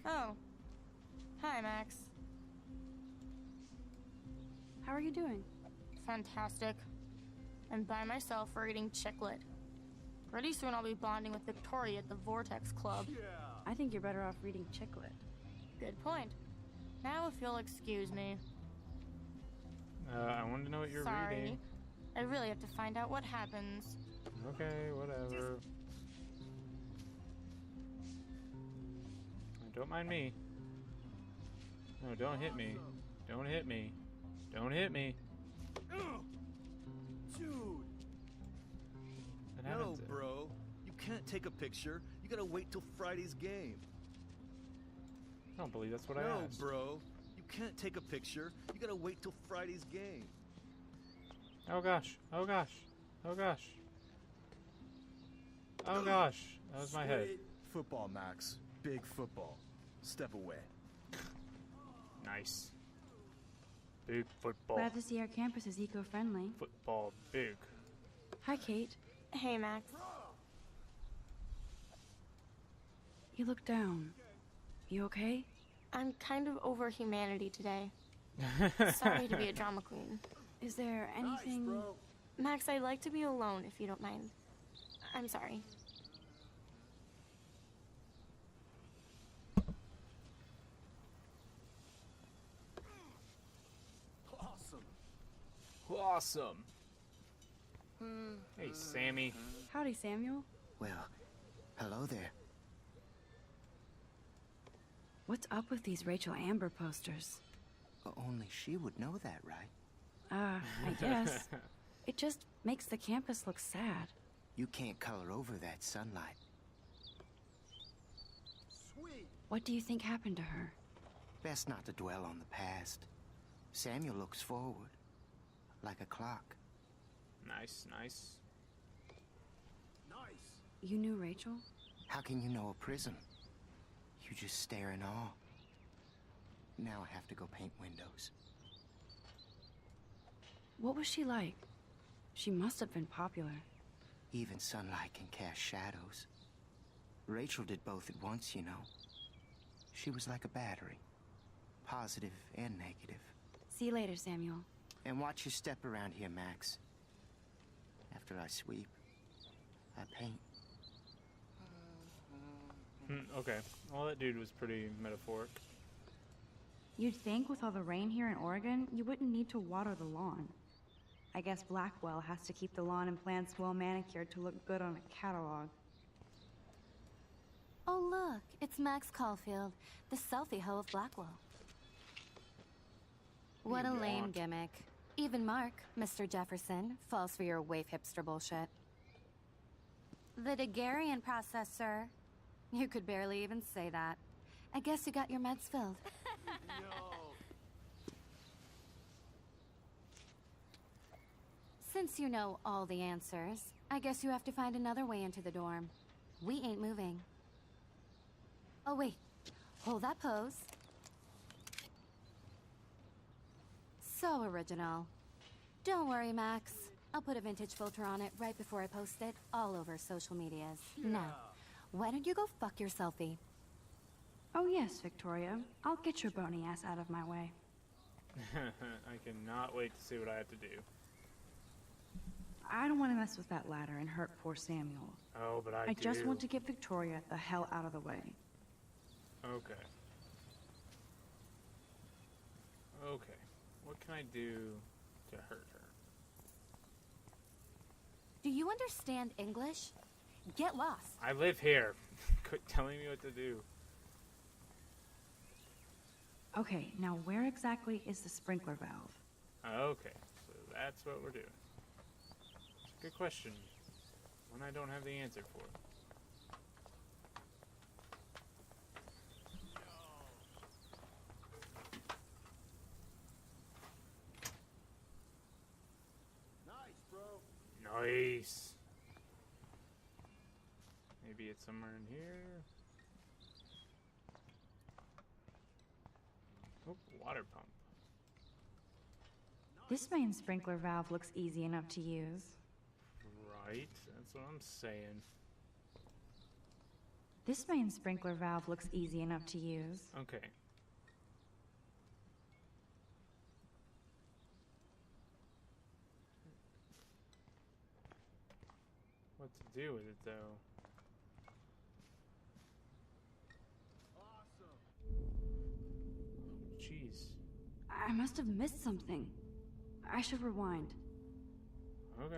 Oh. Hi, Max. How are you doing? Fantastic. I'm by myself reading Chicklet. Pretty soon I'll be bonding with Victoria at the Vortex Club. I think you're better off reading Chicklet. Good point. Now if you'll excuse me. I want to know what you're Sorry. reading. I really have to find out what happens. Okay, whatever. Don't mind me. No, don't hit me. Don't hit me. Don't hit me. Dude! What No, happens? bro. You can't take a picture. You gotta wait till Friday's game. I don't believe that's what I No, asked. bro. You can't take a picture. You gotta wait till Friday's game. Oh gosh. Oh gosh. Oh gosh. Oh gosh. That was my head. Football, Max. Big football. Step away. Nice. Big football. Glad to see our campus is eco-friendly. Football big. Hi, Kate. Hey, Max. You look down. You okay? I'm kind of over humanity today. Sorry to be a drama queen. Is there anything... Nice, bro. Max, I'd like to be alone if you don't mind. I'm sorry. Awesome. Hey, Sammy. Howdy, Samuel. Well, hello there. What's up with these Rachel Amber posters? Only she would know that, right? I guess. It just makes the campus look sad. You can't color over that sunlight. Sweet. What do you think happened to her? Best not to dwell on the past. Samuel looks forward, like a clock. Nice, nice. Nice. You knew Rachel? How can you know a prism? You just stare in awe. Now I have to go paint windows. What was she like? She must have been popular. Even sunlight can cast shadows. Rachel did both at once, you know. She was like a battery. Positive and negative. See you later, Samuel. And watch your step around here, Max. After I sweep, I paint. Okay. Well, that dude was pretty metaphoric. You'd think with all the rain here in Oregon, you wouldn't need to water the lawn. I guess Blackwell has to keep the lawn and plants well manicured to look good on a catalog. Oh, look, it's Max Caulfield, the selfie hoe of Blackwell. What a lame gimmick. Even Mark, Mr. Jefferson, falls for your waif hipster bullshit. The Daguerrean process, sir. You could barely even say that. I guess you got your meds filled. Since you know all the answers, I guess you have to find another way into the dorm. We ain't moving. Oh, wait. Hold that pose. So original. Don't worry, Max. I'll put a vintage filter on it right before I post it all over social medias. Now, why don't you go fuck your selfie? Oh yes, Victoria. I'll get your bony ass out of my way. I cannot wait to see what I have to do. I don't want to mess with that ladder and hurt poor Samuel. Oh, but I do. just want to get Victoria the hell out of the way. Okay. Okay. What can I do to hurt her? Do you understand English? Get lost. I live here. Quit telling me what to do. Okay, now where exactly is the sprinkler valve? Okay, so that's what we're doing. It's a good question. One I don't have the answer for. Nice, bro. Nice. Maybe it's somewhere in here. Oh, water pump. This main sprinkler valve looks easy enough to use. Right, that's what I'm saying. This main sprinkler valve looks easy enough to use. Okay. What to do with it, though? Jeez. I must have missed something. I should rewind. Okay.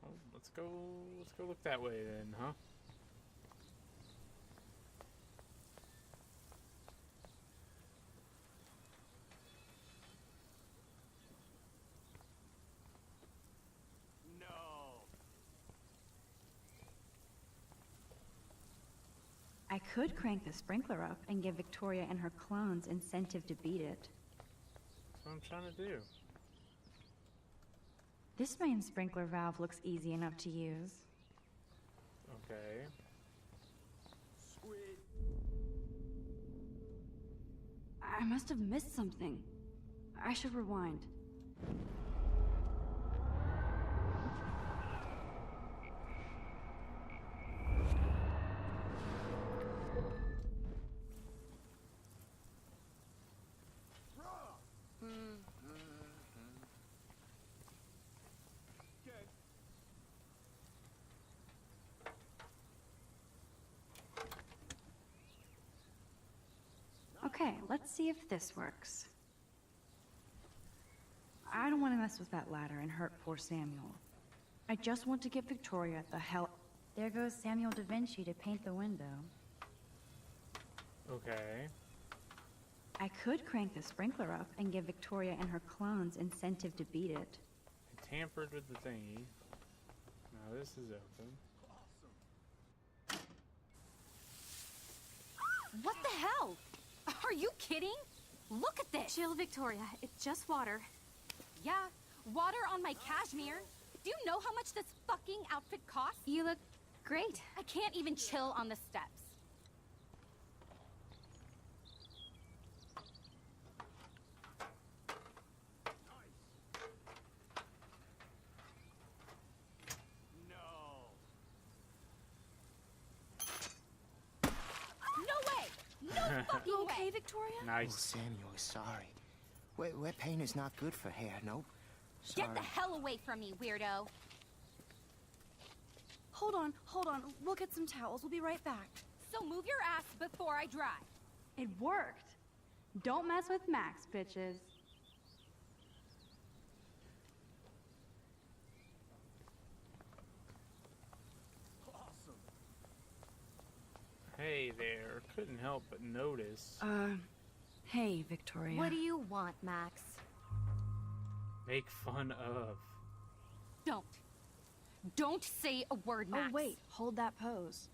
Well, let's go look that way then, huh? I could crank the sprinkler up and give Victoria and her clones incentive to beat it. That's what I'm trying to do. This main sprinkler valve looks easy enough to use. Okay. Squid. I must have missed something. I should rewind. Okay, let's see if this works. I don't want to mess with that ladder and hurt poor Samuel. I just want to get Victoria the hell... There goes Samuel da Vinci to paint the window. Okay. I could crank the sprinkler up and give Victoria and her clones incentive to beat it. I tampered with the thingy. Now this is open. What the hell? Are you kidding? Look at this! Chill, Victoria. It's just water. Yeah, water on my cashmere. Do you know how much this fucking outfit costs? You look great. I can't even chill on the steps. You okay, Victoria? Nice. Oh, Samuel is sorry. Wet paint is not good for hair, nope. Sorry. Get the hell away from me, weirdo. Hold on. We'll get some towels. We'll be right back. So move your ass before I dry. It worked. Don't mess with Max, bitches. Hey there. Couldn't help but notice. Hey, Victoria. What do you want, Max? Make fun of. Don't say a word, Max. Oh, wait. Hold that pose.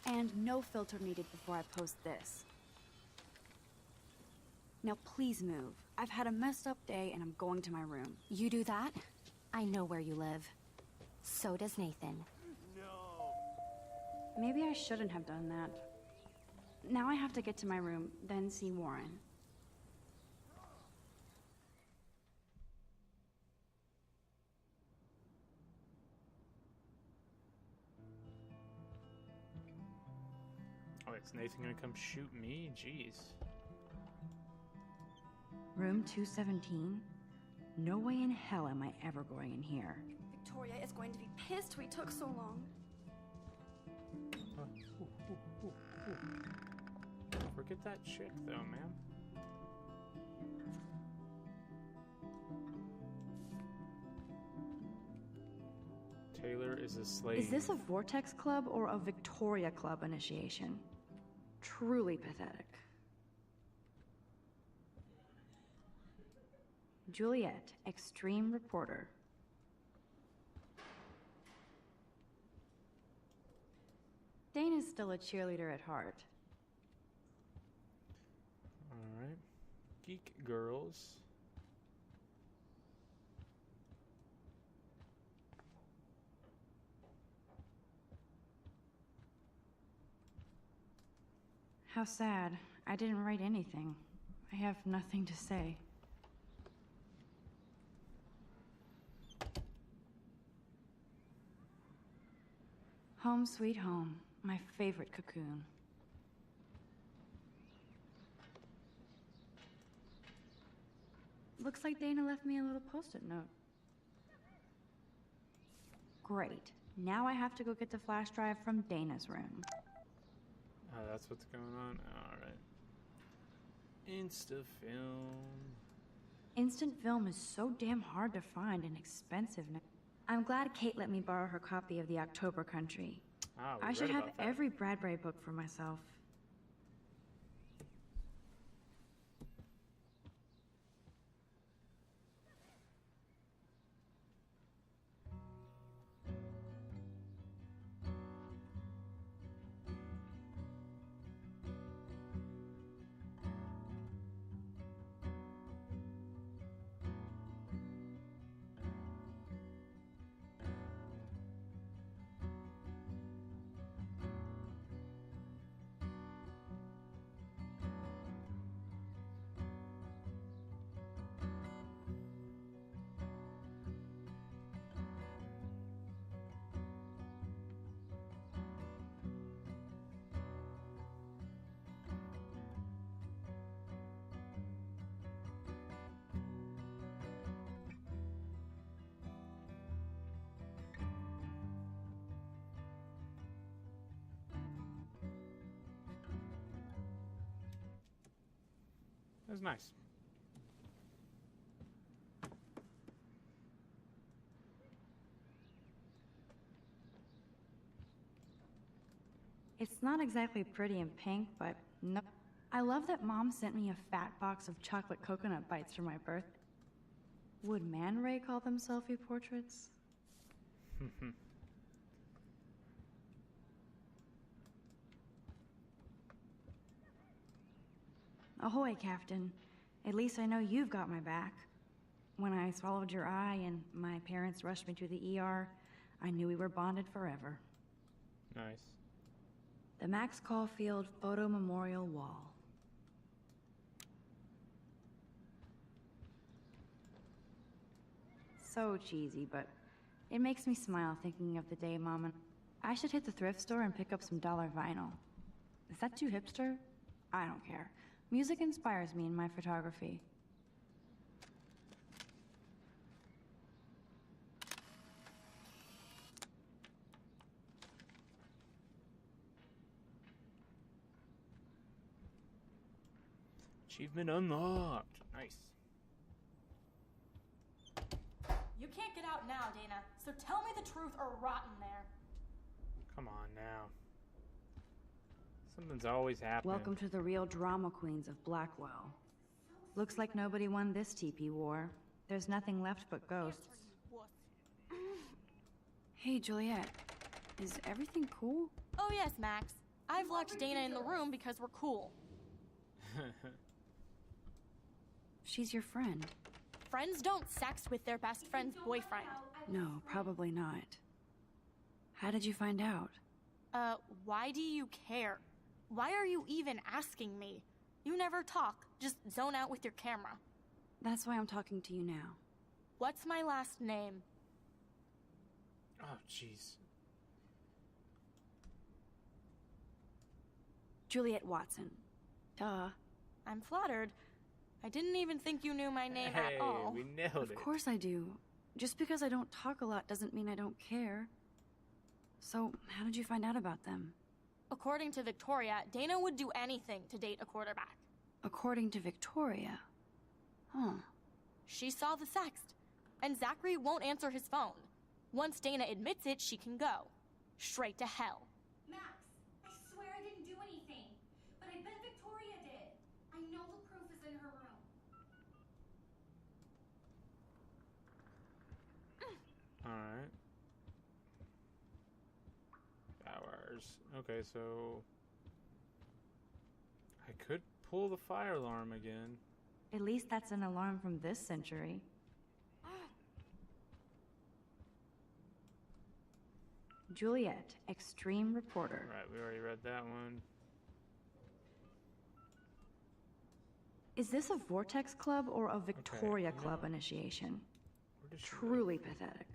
And no filter needed before I post this. Now please move. I've had a messed up day and I'm going to my room. You do that? I know where you live. So does Nathan. Maybe I shouldn't have done that. Now I have to get to my room, then see Warren. Oh, is Nathan gonna come shoot me? Jeez. Room 217? No way in hell am I ever going in here. Victoria is going to be pissed we took so long. Forget that chick, though, man. Taylor is a slave. Is this a Vortex Club or a Victoria Club initiation? Truly pathetic. Juliet, extreme reporter. Dana's still a cheerleader at heart. Alright. Geek girls. How sad. I didn't write anything. I have nothing to say. Home sweet home. My favorite cocoon. Looks like Dana left me a little post-it note. Great. Now I have to go get the flash drive from Dana's room. Oh, that's what's going on? Alright. Insta-film. Instant film is so damn hard to find and expensive now. I'm glad Kate let me borrow her copy of The October Country. Ah, we I should read have about that. every Bradbury book for myself. That was nice. It's not exactly pretty and pink, but no. I love that Mom sent me a fat box of chocolate coconut bites for my birthday. Would Man Ray call them selfie portraits? Ahoy, Captain. At least I know you've got my back. When I swallowed your eye and my parents rushed me to the ER, I knew we were bonded forever. Nice. The Max Caulfield Photo Memorial Wall. So cheesy, but it makes me smile thinking of the day Mom and I should hit the thrift store and pick up some dollar vinyl. Is that too hipster? I don't care. Music inspires me in my photography. Achievement unlocked. Nice. You can't get out now, Dana, so tell me the truth or rot in there. Come on now. Something's always happening. Welcome to the real drama queens of Blackwell. Looks like nobody won this TP war. There's nothing left but ghosts. Hey, Juliet. Is everything cool? Oh yes, Max. I've locked Dana in the room because we're cool. She's your friend. Friends don't sex with their best friend's boyfriend. No, probably not. How did you find out? Why do you care? Why are you even asking me? You never talk, just zone out with your camera. That's why I'm talking to you now. What's my last name? Oh, jeez. Juliet Watson. Duh. I'm flattered. I didn't even think you knew my name Hey, at all. we nailed it. Of course I do. Just because I don't talk a lot doesn't mean I don't care. So, how did you find out about them? According to Victoria, Dana would do anything to date a quarterback. According to Victoria. Huh. She saw the sext, and Zachary won't answer his phone. Once Dana admits it, she can go. Straight to hell. Max, I swear I didn't do anything. But I bet Victoria did. I know the proof is in her room. Alright. Hours. Okay, so... I could pull the fire alarm again. At least that's an alarm from this century. Juliet, extreme reporter. Right, we already read that one. Is this a Vortex Club or a Victoria Club initiation? Truly pathetic.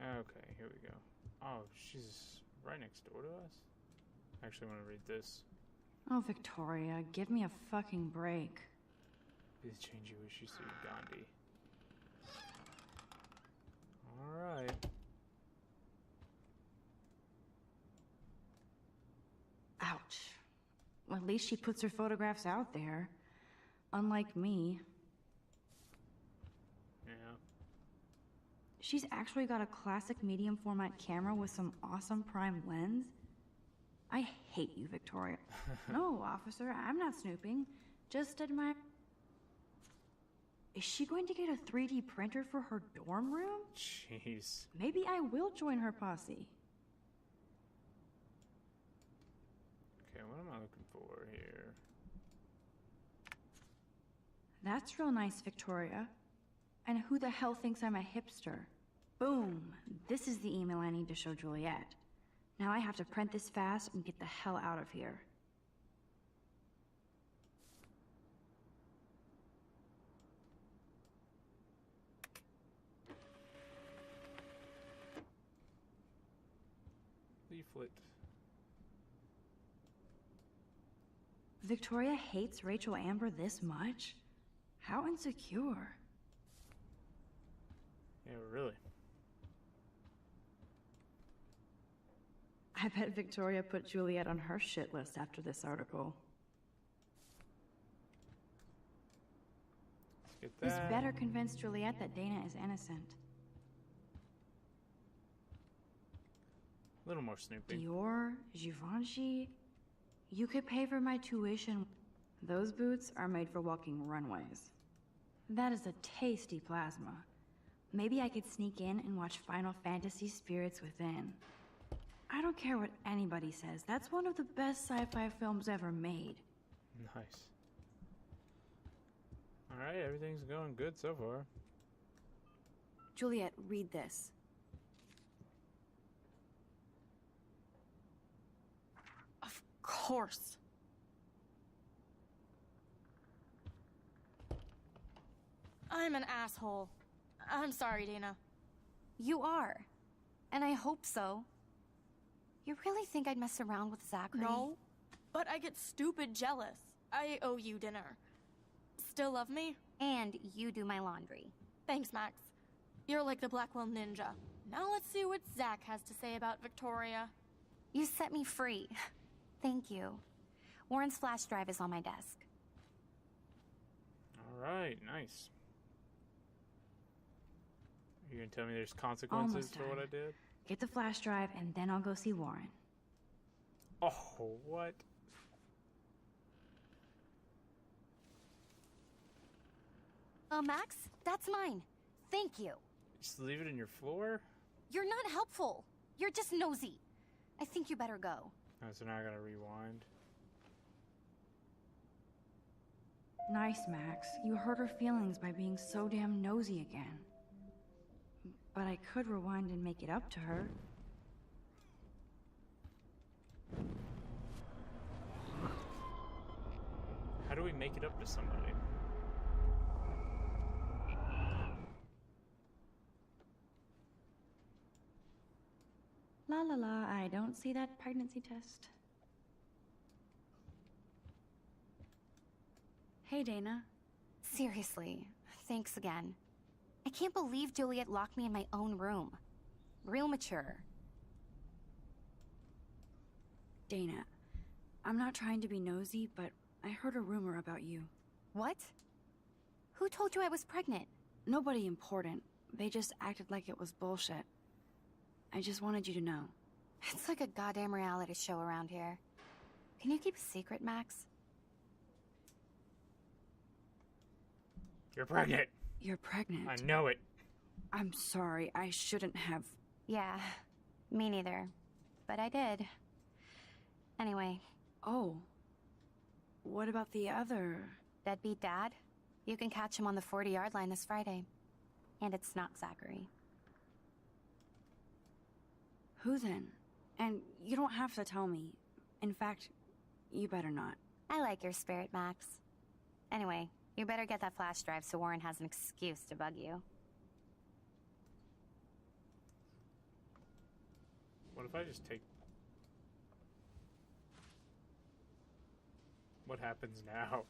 Okay, here we go. Oh, she's right next door to us? I actually want to read this. Oh, Victoria, give me a fucking break. Please change your wishes to Gandhi. Alright. Ouch. Well, at least she puts her photographs out there. Unlike me. Yeah. She's actually got a classic medium format camera with some awesome prime lens. I hate you, Victoria. No, officer, I'm not snooping. Just admire... Is she going to get a 3D printer for her dorm room? Jeez. Maybe I will join her posse. Okay, what am I looking for here? That's real nice, Victoria. And who the hell thinks I'm a hipster? Boom! This is the email I need to show Juliet. Now I have to print this fast and get the hell out of here. Leaflet. Victoria hates Rachel Amber this much? How insecure. Yeah, really. I bet Victoria put Juliet on her shit list after this article. Let's get This that. better convince Juliet that Dana is innocent. A little more snooping. Dior, Givenchy, you could pay for my tuition. Those boots are made for walking runways. That is a tasty plasma. Maybe I could sneak in and watch Final Fantasy Spirits Within. I don't care what anybody says. That's one of the best sci-fi films ever made. Nice. Alright, everything's going good so far. Juliet, read this. Of course. I'm an asshole. I'm sorry, Dana. You are. And I hope so. You really think I'd mess around with Zachary? No, but I get stupid jealous. I owe you dinner. Still love me? And you do my laundry. Thanks, Max. You're like the Blackwell Ninja. Now let's see what Zach has to say about Victoria. You set me free. Thank you. Warren's flash drive is on my desk. Alright, nice. Are you gonna tell me there's consequences Almost for what I done. did? Get the flash drive and then I'll go see Warren. Oh, what? Max, that's mine. Thank you. Just leave it in your floor? You're not helpful. You're just nosy. I think you better go. Oh, so now I gotta rewind. Nice, Max. You hurt her feelings by being so damn nosy again. But I could rewind and make it up to her. How do we make it up to somebody? La la la, I don't see that pregnancy test. Hey, Dana. Seriously, thanks again. I can't believe Juliet locked me in my own room. Real mature. Dana, I'm not trying to be nosy, but I heard a rumor about you. What? Who told you I was pregnant? Nobody important. They just acted like it was bullshit. I just wanted you to know. It's like a goddamn reality show around here. Can you keep a secret, Max? You're pregnant. You're pregnant. I know it. I'm sorry, I shouldn't have... Yeah, me neither. But I did. Anyway. Oh. What about the other... Deadbeat dad? You can catch him on the 40-yard line this Friday. And it's not Zachary. Who then? And you don't have to tell me. In fact, you better not. I like your spirit, Max. Anyway, you better get that flash drive so Warren has an excuse to bug you. What if I just take... What happens now?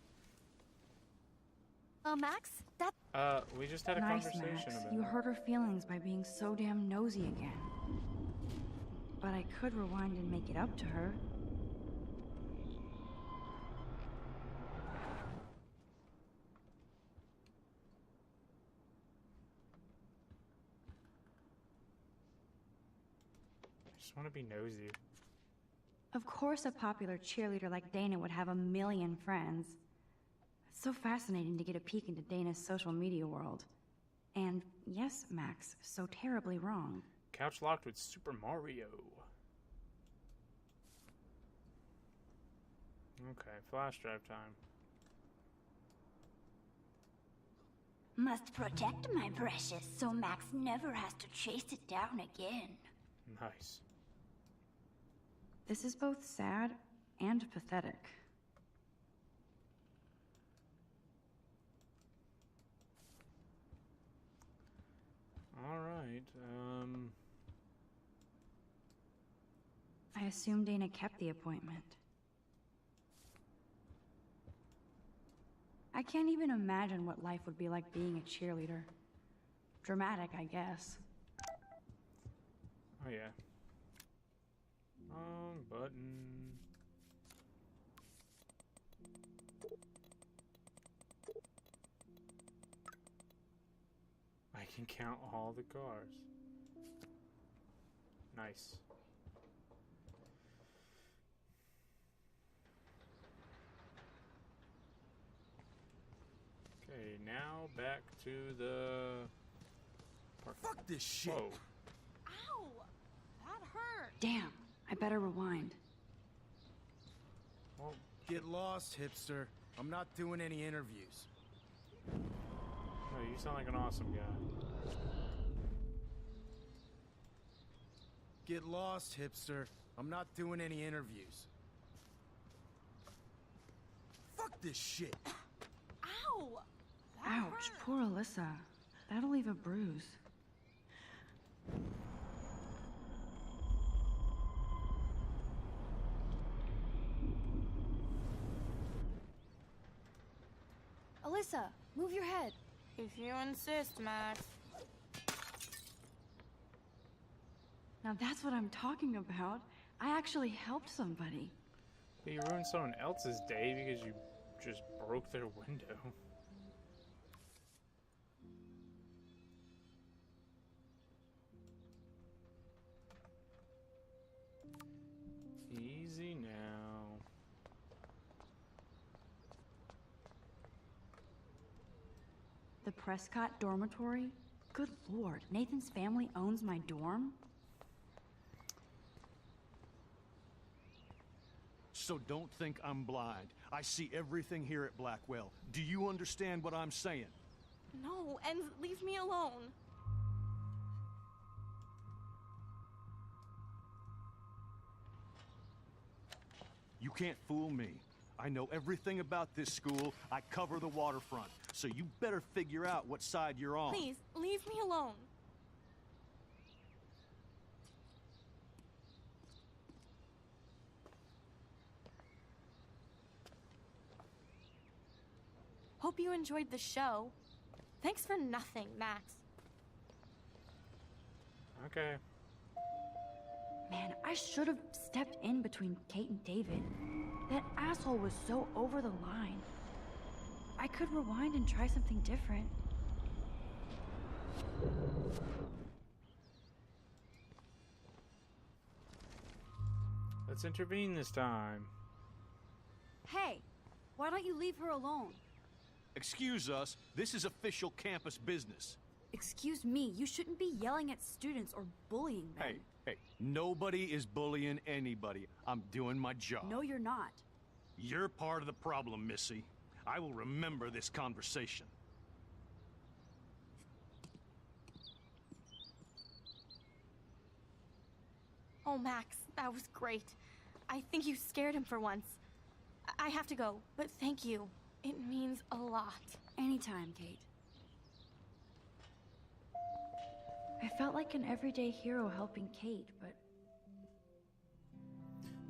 Oh, Max? That... We just had a Nice, conversation Max. about You it. hurt her feelings by being so damn nosy again. But I could rewind and make it up to her. I just want to be nosy. Of course a popular cheerleader like Dana would have a million friends. It's so fascinating to get a peek into Dana's social media world. And yes, Max, so terribly wrong. Couch locked with Super Mario. Okay, flash drive time. Must protect my precious so Max never has to chase it down again. Nice. This is both sad and pathetic. Alright, I assume Dana kept the appointment. I can't even imagine what life would be like being a cheerleader. Dramatic, I guess. Oh yeah. Wrong button. I can count all the cars. Nice. Okay, now back to the park. Fuck this shit. Whoa. Ow! That hurt. Damn, I better rewind. Well, Get lost, hipster. I'm not doing any interviews. no, you sound like an awesome guy. Get lost, hipster. I'm not doing any interviews. Fuck this shit. Ow! That Ouch, hurt. poor Alyssa. That'll leave a bruise. Alyssa, move your head. If you insist, Max. Now that's what I'm talking about. I actually helped somebody. But you ruined someone else's day because you just broke their window. Easy now. The Prescott dormitory? Good lord, Nathan's family owns my dorm? So don't think I'm blind. I see everything here at Blackwell. Do you understand what I'm saying? No, and leave me alone. You can't fool me. I know everything about this school. I cover the waterfront. So you better figure out what side you're on. Please, leave me alone. Hope you enjoyed the show. Thanks for nothing, Max. Okay. Man, I should have stepped in between Kate and David. That asshole was so over the line. I could rewind and try something different. Let's intervene this time. Hey, why don't you leave her alone? Excuse us, this is official campus business. Excuse me, you shouldn't be yelling at students or bullying them. Hey, nobody is bullying anybody. I'm doing my job. No, you're not. You're part of the problem, Missy. I will remember this conversation. Oh, Max, that was great. I think you scared him for once. I have to go, but thank you. It means a lot. Anytime, Kate. I felt like an everyday hero helping Kate, but...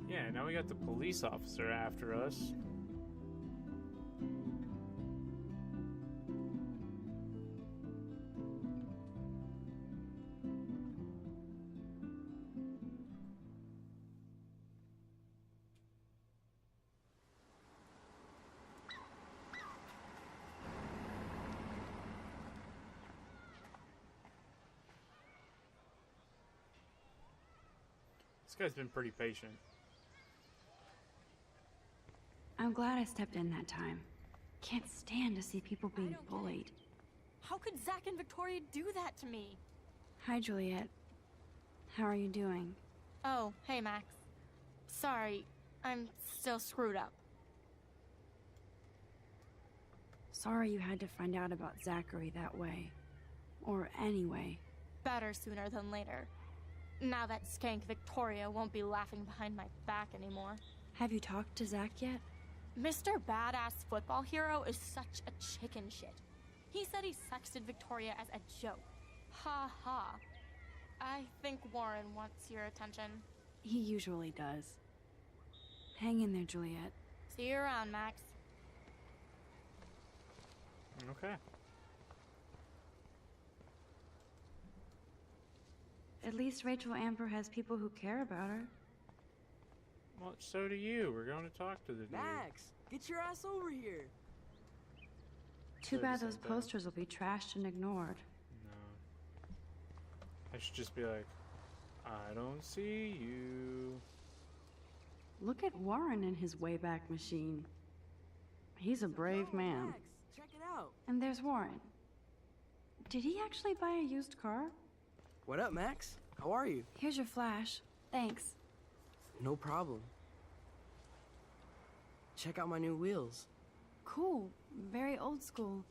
Yeah, now we got the police officer after us. This guy's been pretty patient. I'm glad I stepped in that time. Can't stand to see people being bullied. How could Zach and Victoria do that to me? Hi, Juliet. How are you doing? Oh, hey, Max. Sorry, I'm still screwed up. Sorry you had to find out about Zachary that way. Or anyway. Better sooner than later. Now that skank Victoria won't be laughing behind my back anymore. Have you talked to Zach yet? Mr. Badass Football Hero is such a chicken shit. He said he sexted Victoria as a joke. Ha ha. I think Warren wants your attention. He usually does. Hang in there, Juliet. See you around, Max. Okay. At least Rachel Amber has people who care about her. Well, so do you. We're going to talk to the dude. Max, get your ass over here. Too bad those posters will be trashed and ignored. No. I should just be like, I don't see you. Look at Warren in his Wayback Machine. He's a brave man. Max, check it out. And there's Warren. Did he actually buy a used car? What up, Max? How are you? Here's your flash. Thanks. No problem. Check out my new wheels. Cool. Very old school.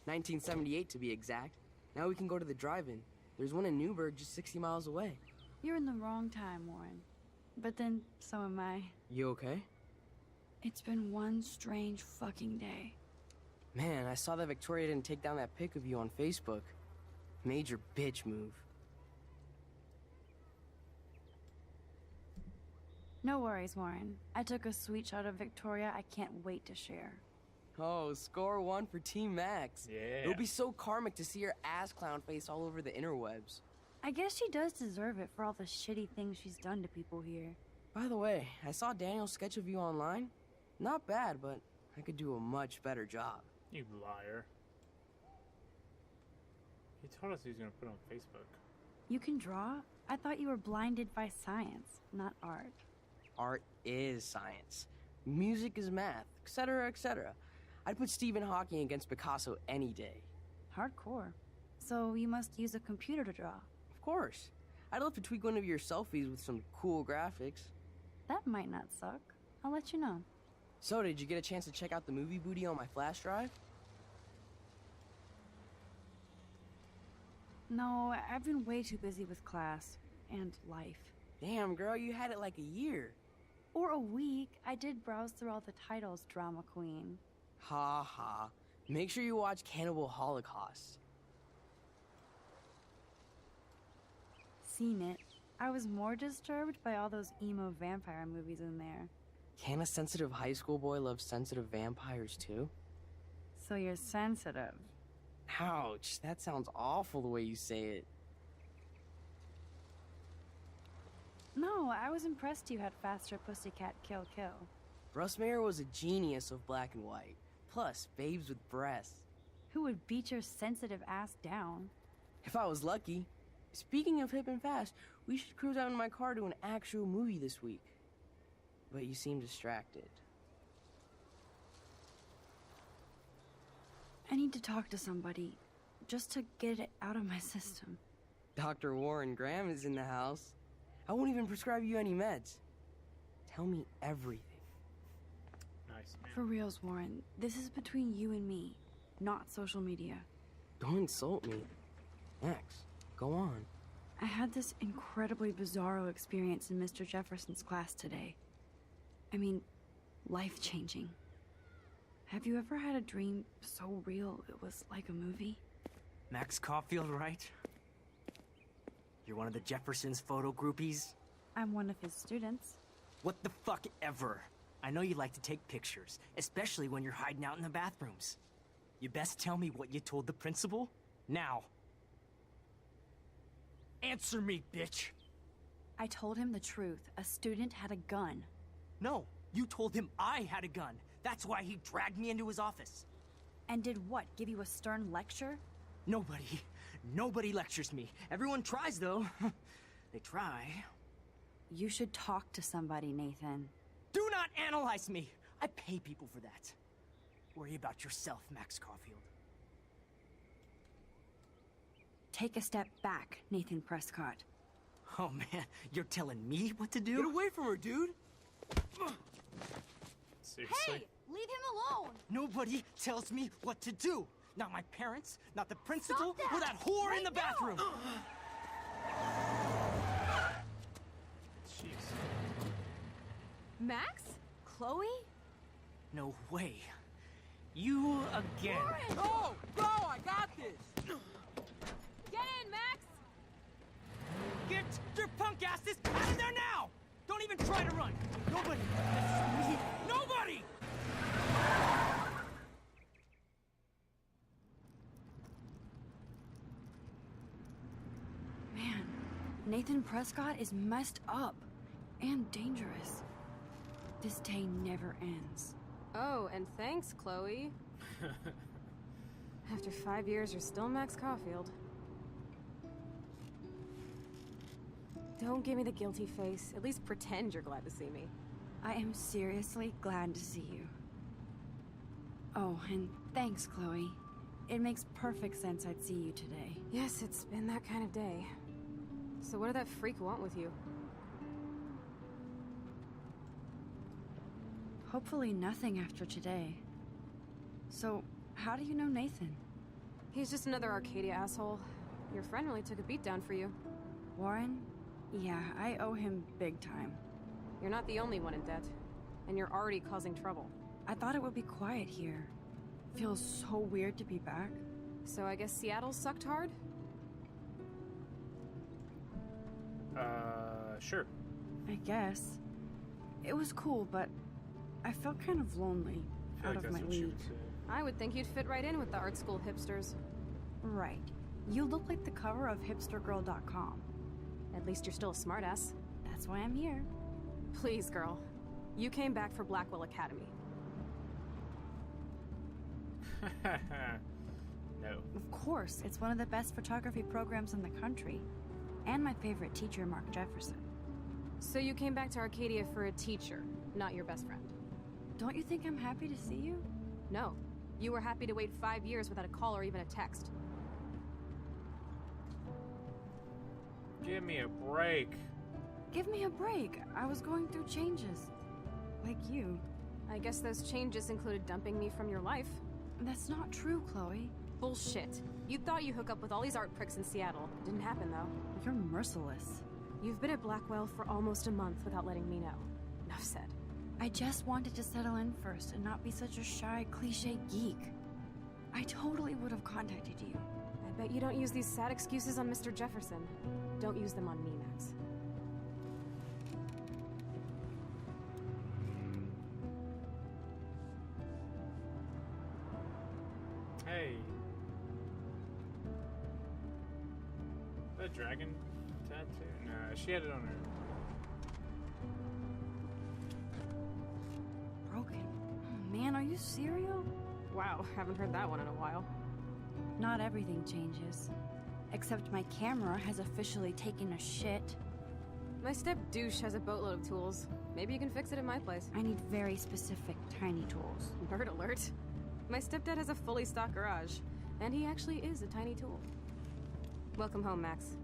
1978 to be exact. Now we can go to the drive-in. There's one in Newburgh just 60 miles away. You're in the wrong time, Warren. But then, so am I. You okay? It's been one strange fucking day. Man, I saw that Victoria didn't take down that pic of you on Facebook. Major bitch move. No worries, Warren. I took a sweet shot of Victoria I can't wait to share. Oh, score one for Team Max. Yeah. It'll be so karmic to see her ass clown face all over the interwebs. I guess she does deserve it for all the shitty things she's done to people here. By the way, I saw Daniel's sketch of you online. Not bad, but I could do a much better job. You liar. He told us he was going to put it on Facebook. You can draw? I thought you were blinded by science, not art. Art is science. Music is math, etc., etc. I'd put Stephen Hawking against Picasso any day. Hardcore. So you must use a computer to draw. Of course. I'd love to tweak one of your selfies with some cool graphics. That might not suck. I'll let you know. So, did you get a chance to check out the movie booty on my flash drive? No, I've been way too busy with class and life. Damn, girl, you had it like a year. Or a week. I did browse through all the titles, drama queen. Ha ha. Make sure you watch Cannibal Holocaust. Seen it. I was more disturbed by all those emo vampire movies in there. Can a sensitive high school boy love sensitive vampires too? So you're sensitive. Ouch, that sounds awful the way you say it. No, I was impressed you had faster pussycat kill kill. Russ Mayer was a genius of black and white. Plus, babes with breasts. Who would beat your sensitive ass down? If I was lucky. Speaking of hip and fast, we should cruise out in my car to an actual movie this week. But you seem distracted. I need to talk to somebody, just to get it out of my system. Dr. Warren Graham is in the house. I won't even prescribe you any meds. Tell me everything. Nice, man. For reals, Warren, this is between you and me, not social media. Don't insult me. Max, go on. I had this incredibly bizarro experience in Mr. Jefferson's class today. I mean, life-changing. Have you ever had a dream so real it was like a movie? Max Caulfield, right? You're one of the Jefferson's photo groupies? I'm one of his students. What the fuck ever? I know you like to take pictures, especially when you're hiding out in the bathrooms. You best tell me what you told the principal, now. Answer me, bitch! I told him the truth. A student had a gun. No, you told him I had a gun. That's why he dragged me into his office. And did what, give you a stern lecture? Nobody lectures me. Everyone tries, though. They try. You should talk to somebody, Nathan. Do not analyze me! I pay people for that. Worry about yourself, Max Caulfield. Take a step back, Nathan Prescott. Oh man, you're telling me what to do? Get away from her, dude! Seriously? Hey, leave him alone! Nobody tells me what to do! Not my parents, not the principal, Stop that! or that whore Right in the now! bathroom! Jeez. Max? Chloe? No way. You again. Go! Go! I got this! Get in, Max! Get your punk asses out of there now! Don't even try to run! Nobody! This is me. Nobody! Man, Nathan Prescott is messed up. And dangerous. This day never ends. Oh, and thanks, Chloe. After 5 years, you're still Max Caulfield. Don't give me the guilty face. At least pretend you're glad to see me. I am seriously glad to see you. Oh, and thanks, Chloe. It makes perfect sense I'd see you today. Yes, it's been that kind of day. So what did that freak want with you? Hopefully nothing after today. So, how do you know Nathan? He's just another Arcadia asshole. Your friend really took a beat down for you. Warren? Yeah, I owe him big time. You're not the only one in debt. And you're already causing trouble. I thought it would be quiet here. Feels so weird to be back. So I guess Seattle sucked hard? Sure. I guess. It was cool, but I felt kind of lonely, I feel out like of that's my what she league. would say. I would think you'd fit right in with the art school hipsters. Right. You look like the cover of hipstergirl.com. At least you're still a smartass. That's why I'm here. Please, girl. You came back for Blackwell Academy. No. Of course, it's one of the best photography programs in the country. And my favorite teacher, Mark Jefferson. So you came back to Arcadia for a teacher, not your best friend. Don't you think I'm happy to see you? No. You were happy to wait 5 years without a call or even a text. Give me a break. Give me a break. I was going through changes. Like you. I guess those changes included dumping me from your life. That's not true, Chloe. Bullshit. You thought you hook up with all these art pricks in Seattle. Didn't happen, though. You're merciless. You've been at Blackwell for almost a month without letting me know. Enough said. I just wanted to settle in first and not be such a shy, cliche geek. I totally would have contacted you. I bet you don't use these sad excuses on Mr. Jefferson. Don't use them on me, Max. Hey. That dragon tattoo? Nah, she had it on her. Broken. Oh, man, are you serial? Wow, haven't heard that one in a while. Not everything changes. Except my camera has officially taken a shit. My step douche has a boatload of tools. Maybe you can fix it at my place. I need very specific tiny tools. Nerd alert. My stepdad has a fully stocked garage, and he actually is a tiny tool. Welcome home, Max.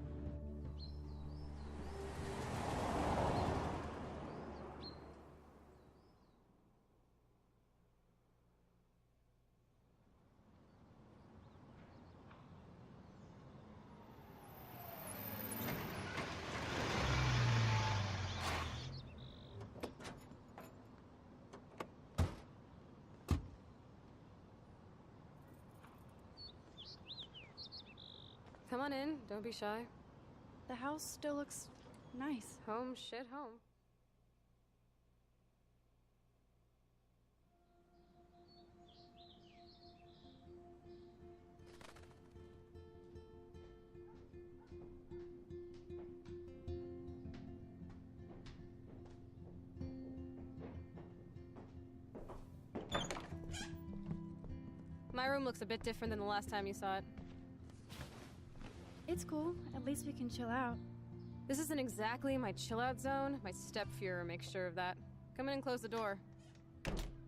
Come on in, don't be shy. The house still looks nice. Home shit home. My room looks a bit different than the last time you saw it. It's cool. At least we can chill out. This isn't exactly my chill-out zone. My stepfuhrer makes sure of that. Come in and close the door.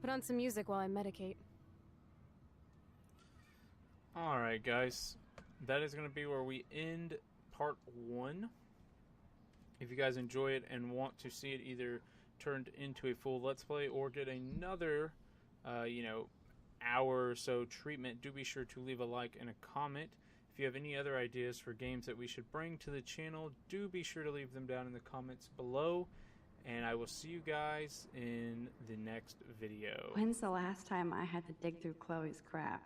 Put on some music while I medicate. Alright, guys. That is going to be where we end part 1. If you guys enjoy it and want to see it either turned into a full Let's Play or get another, hour or so treatment, do be sure to leave a like and a comment. If you have any other ideas for games that we should bring to the channel, do be sure to leave them down in the comments below. And I will see you guys in the next video. When's the last time I had to dig through Chloe's crap?